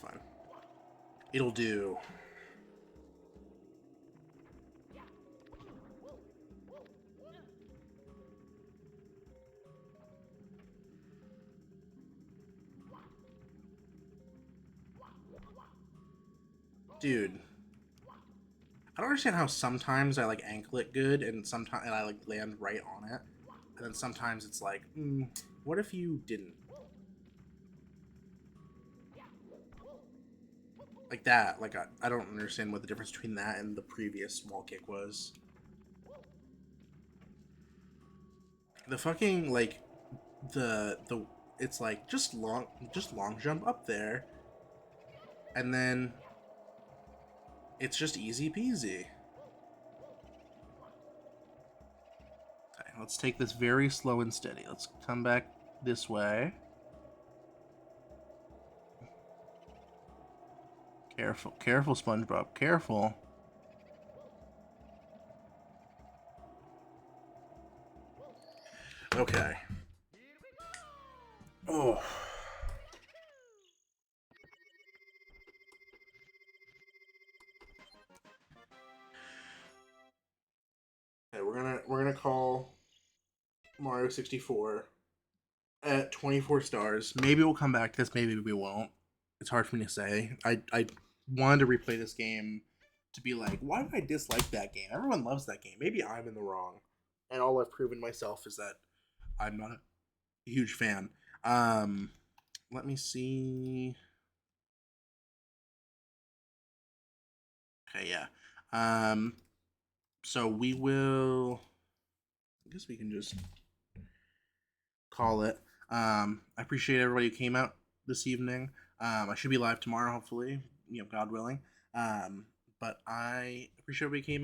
fine. It'll do. Dude. I don't understand how sometimes I like ankle it good and sometimes I like land right on it. And then sometimes it's like, what if you didn't? Like that. Like I don't understand what the difference between that and the previous wall kick was. The fucking like the it's like just long jump up there and then it's just easy peasy. Okay, let's take this very slow and steady. Let's come back this way. Careful, careful, SpongeBob, careful. Okay. Oh. Okay, we're gonna call Mario 64 at 24 stars. Maybe we'll come back to this, maybe we won't. It's hard for me to say. I wanted to replay this game to be like, why did I dislike that game? Everyone loves that game. Maybe I'm in the wrong. And all I've proven myself is that I'm not a huge fan. Let me see. Okay, yeah. So we will. I guess we can just call it. I appreciate everybody who came out this evening. I should be live tomorrow, hopefully, God willing. But I appreciate everybody came.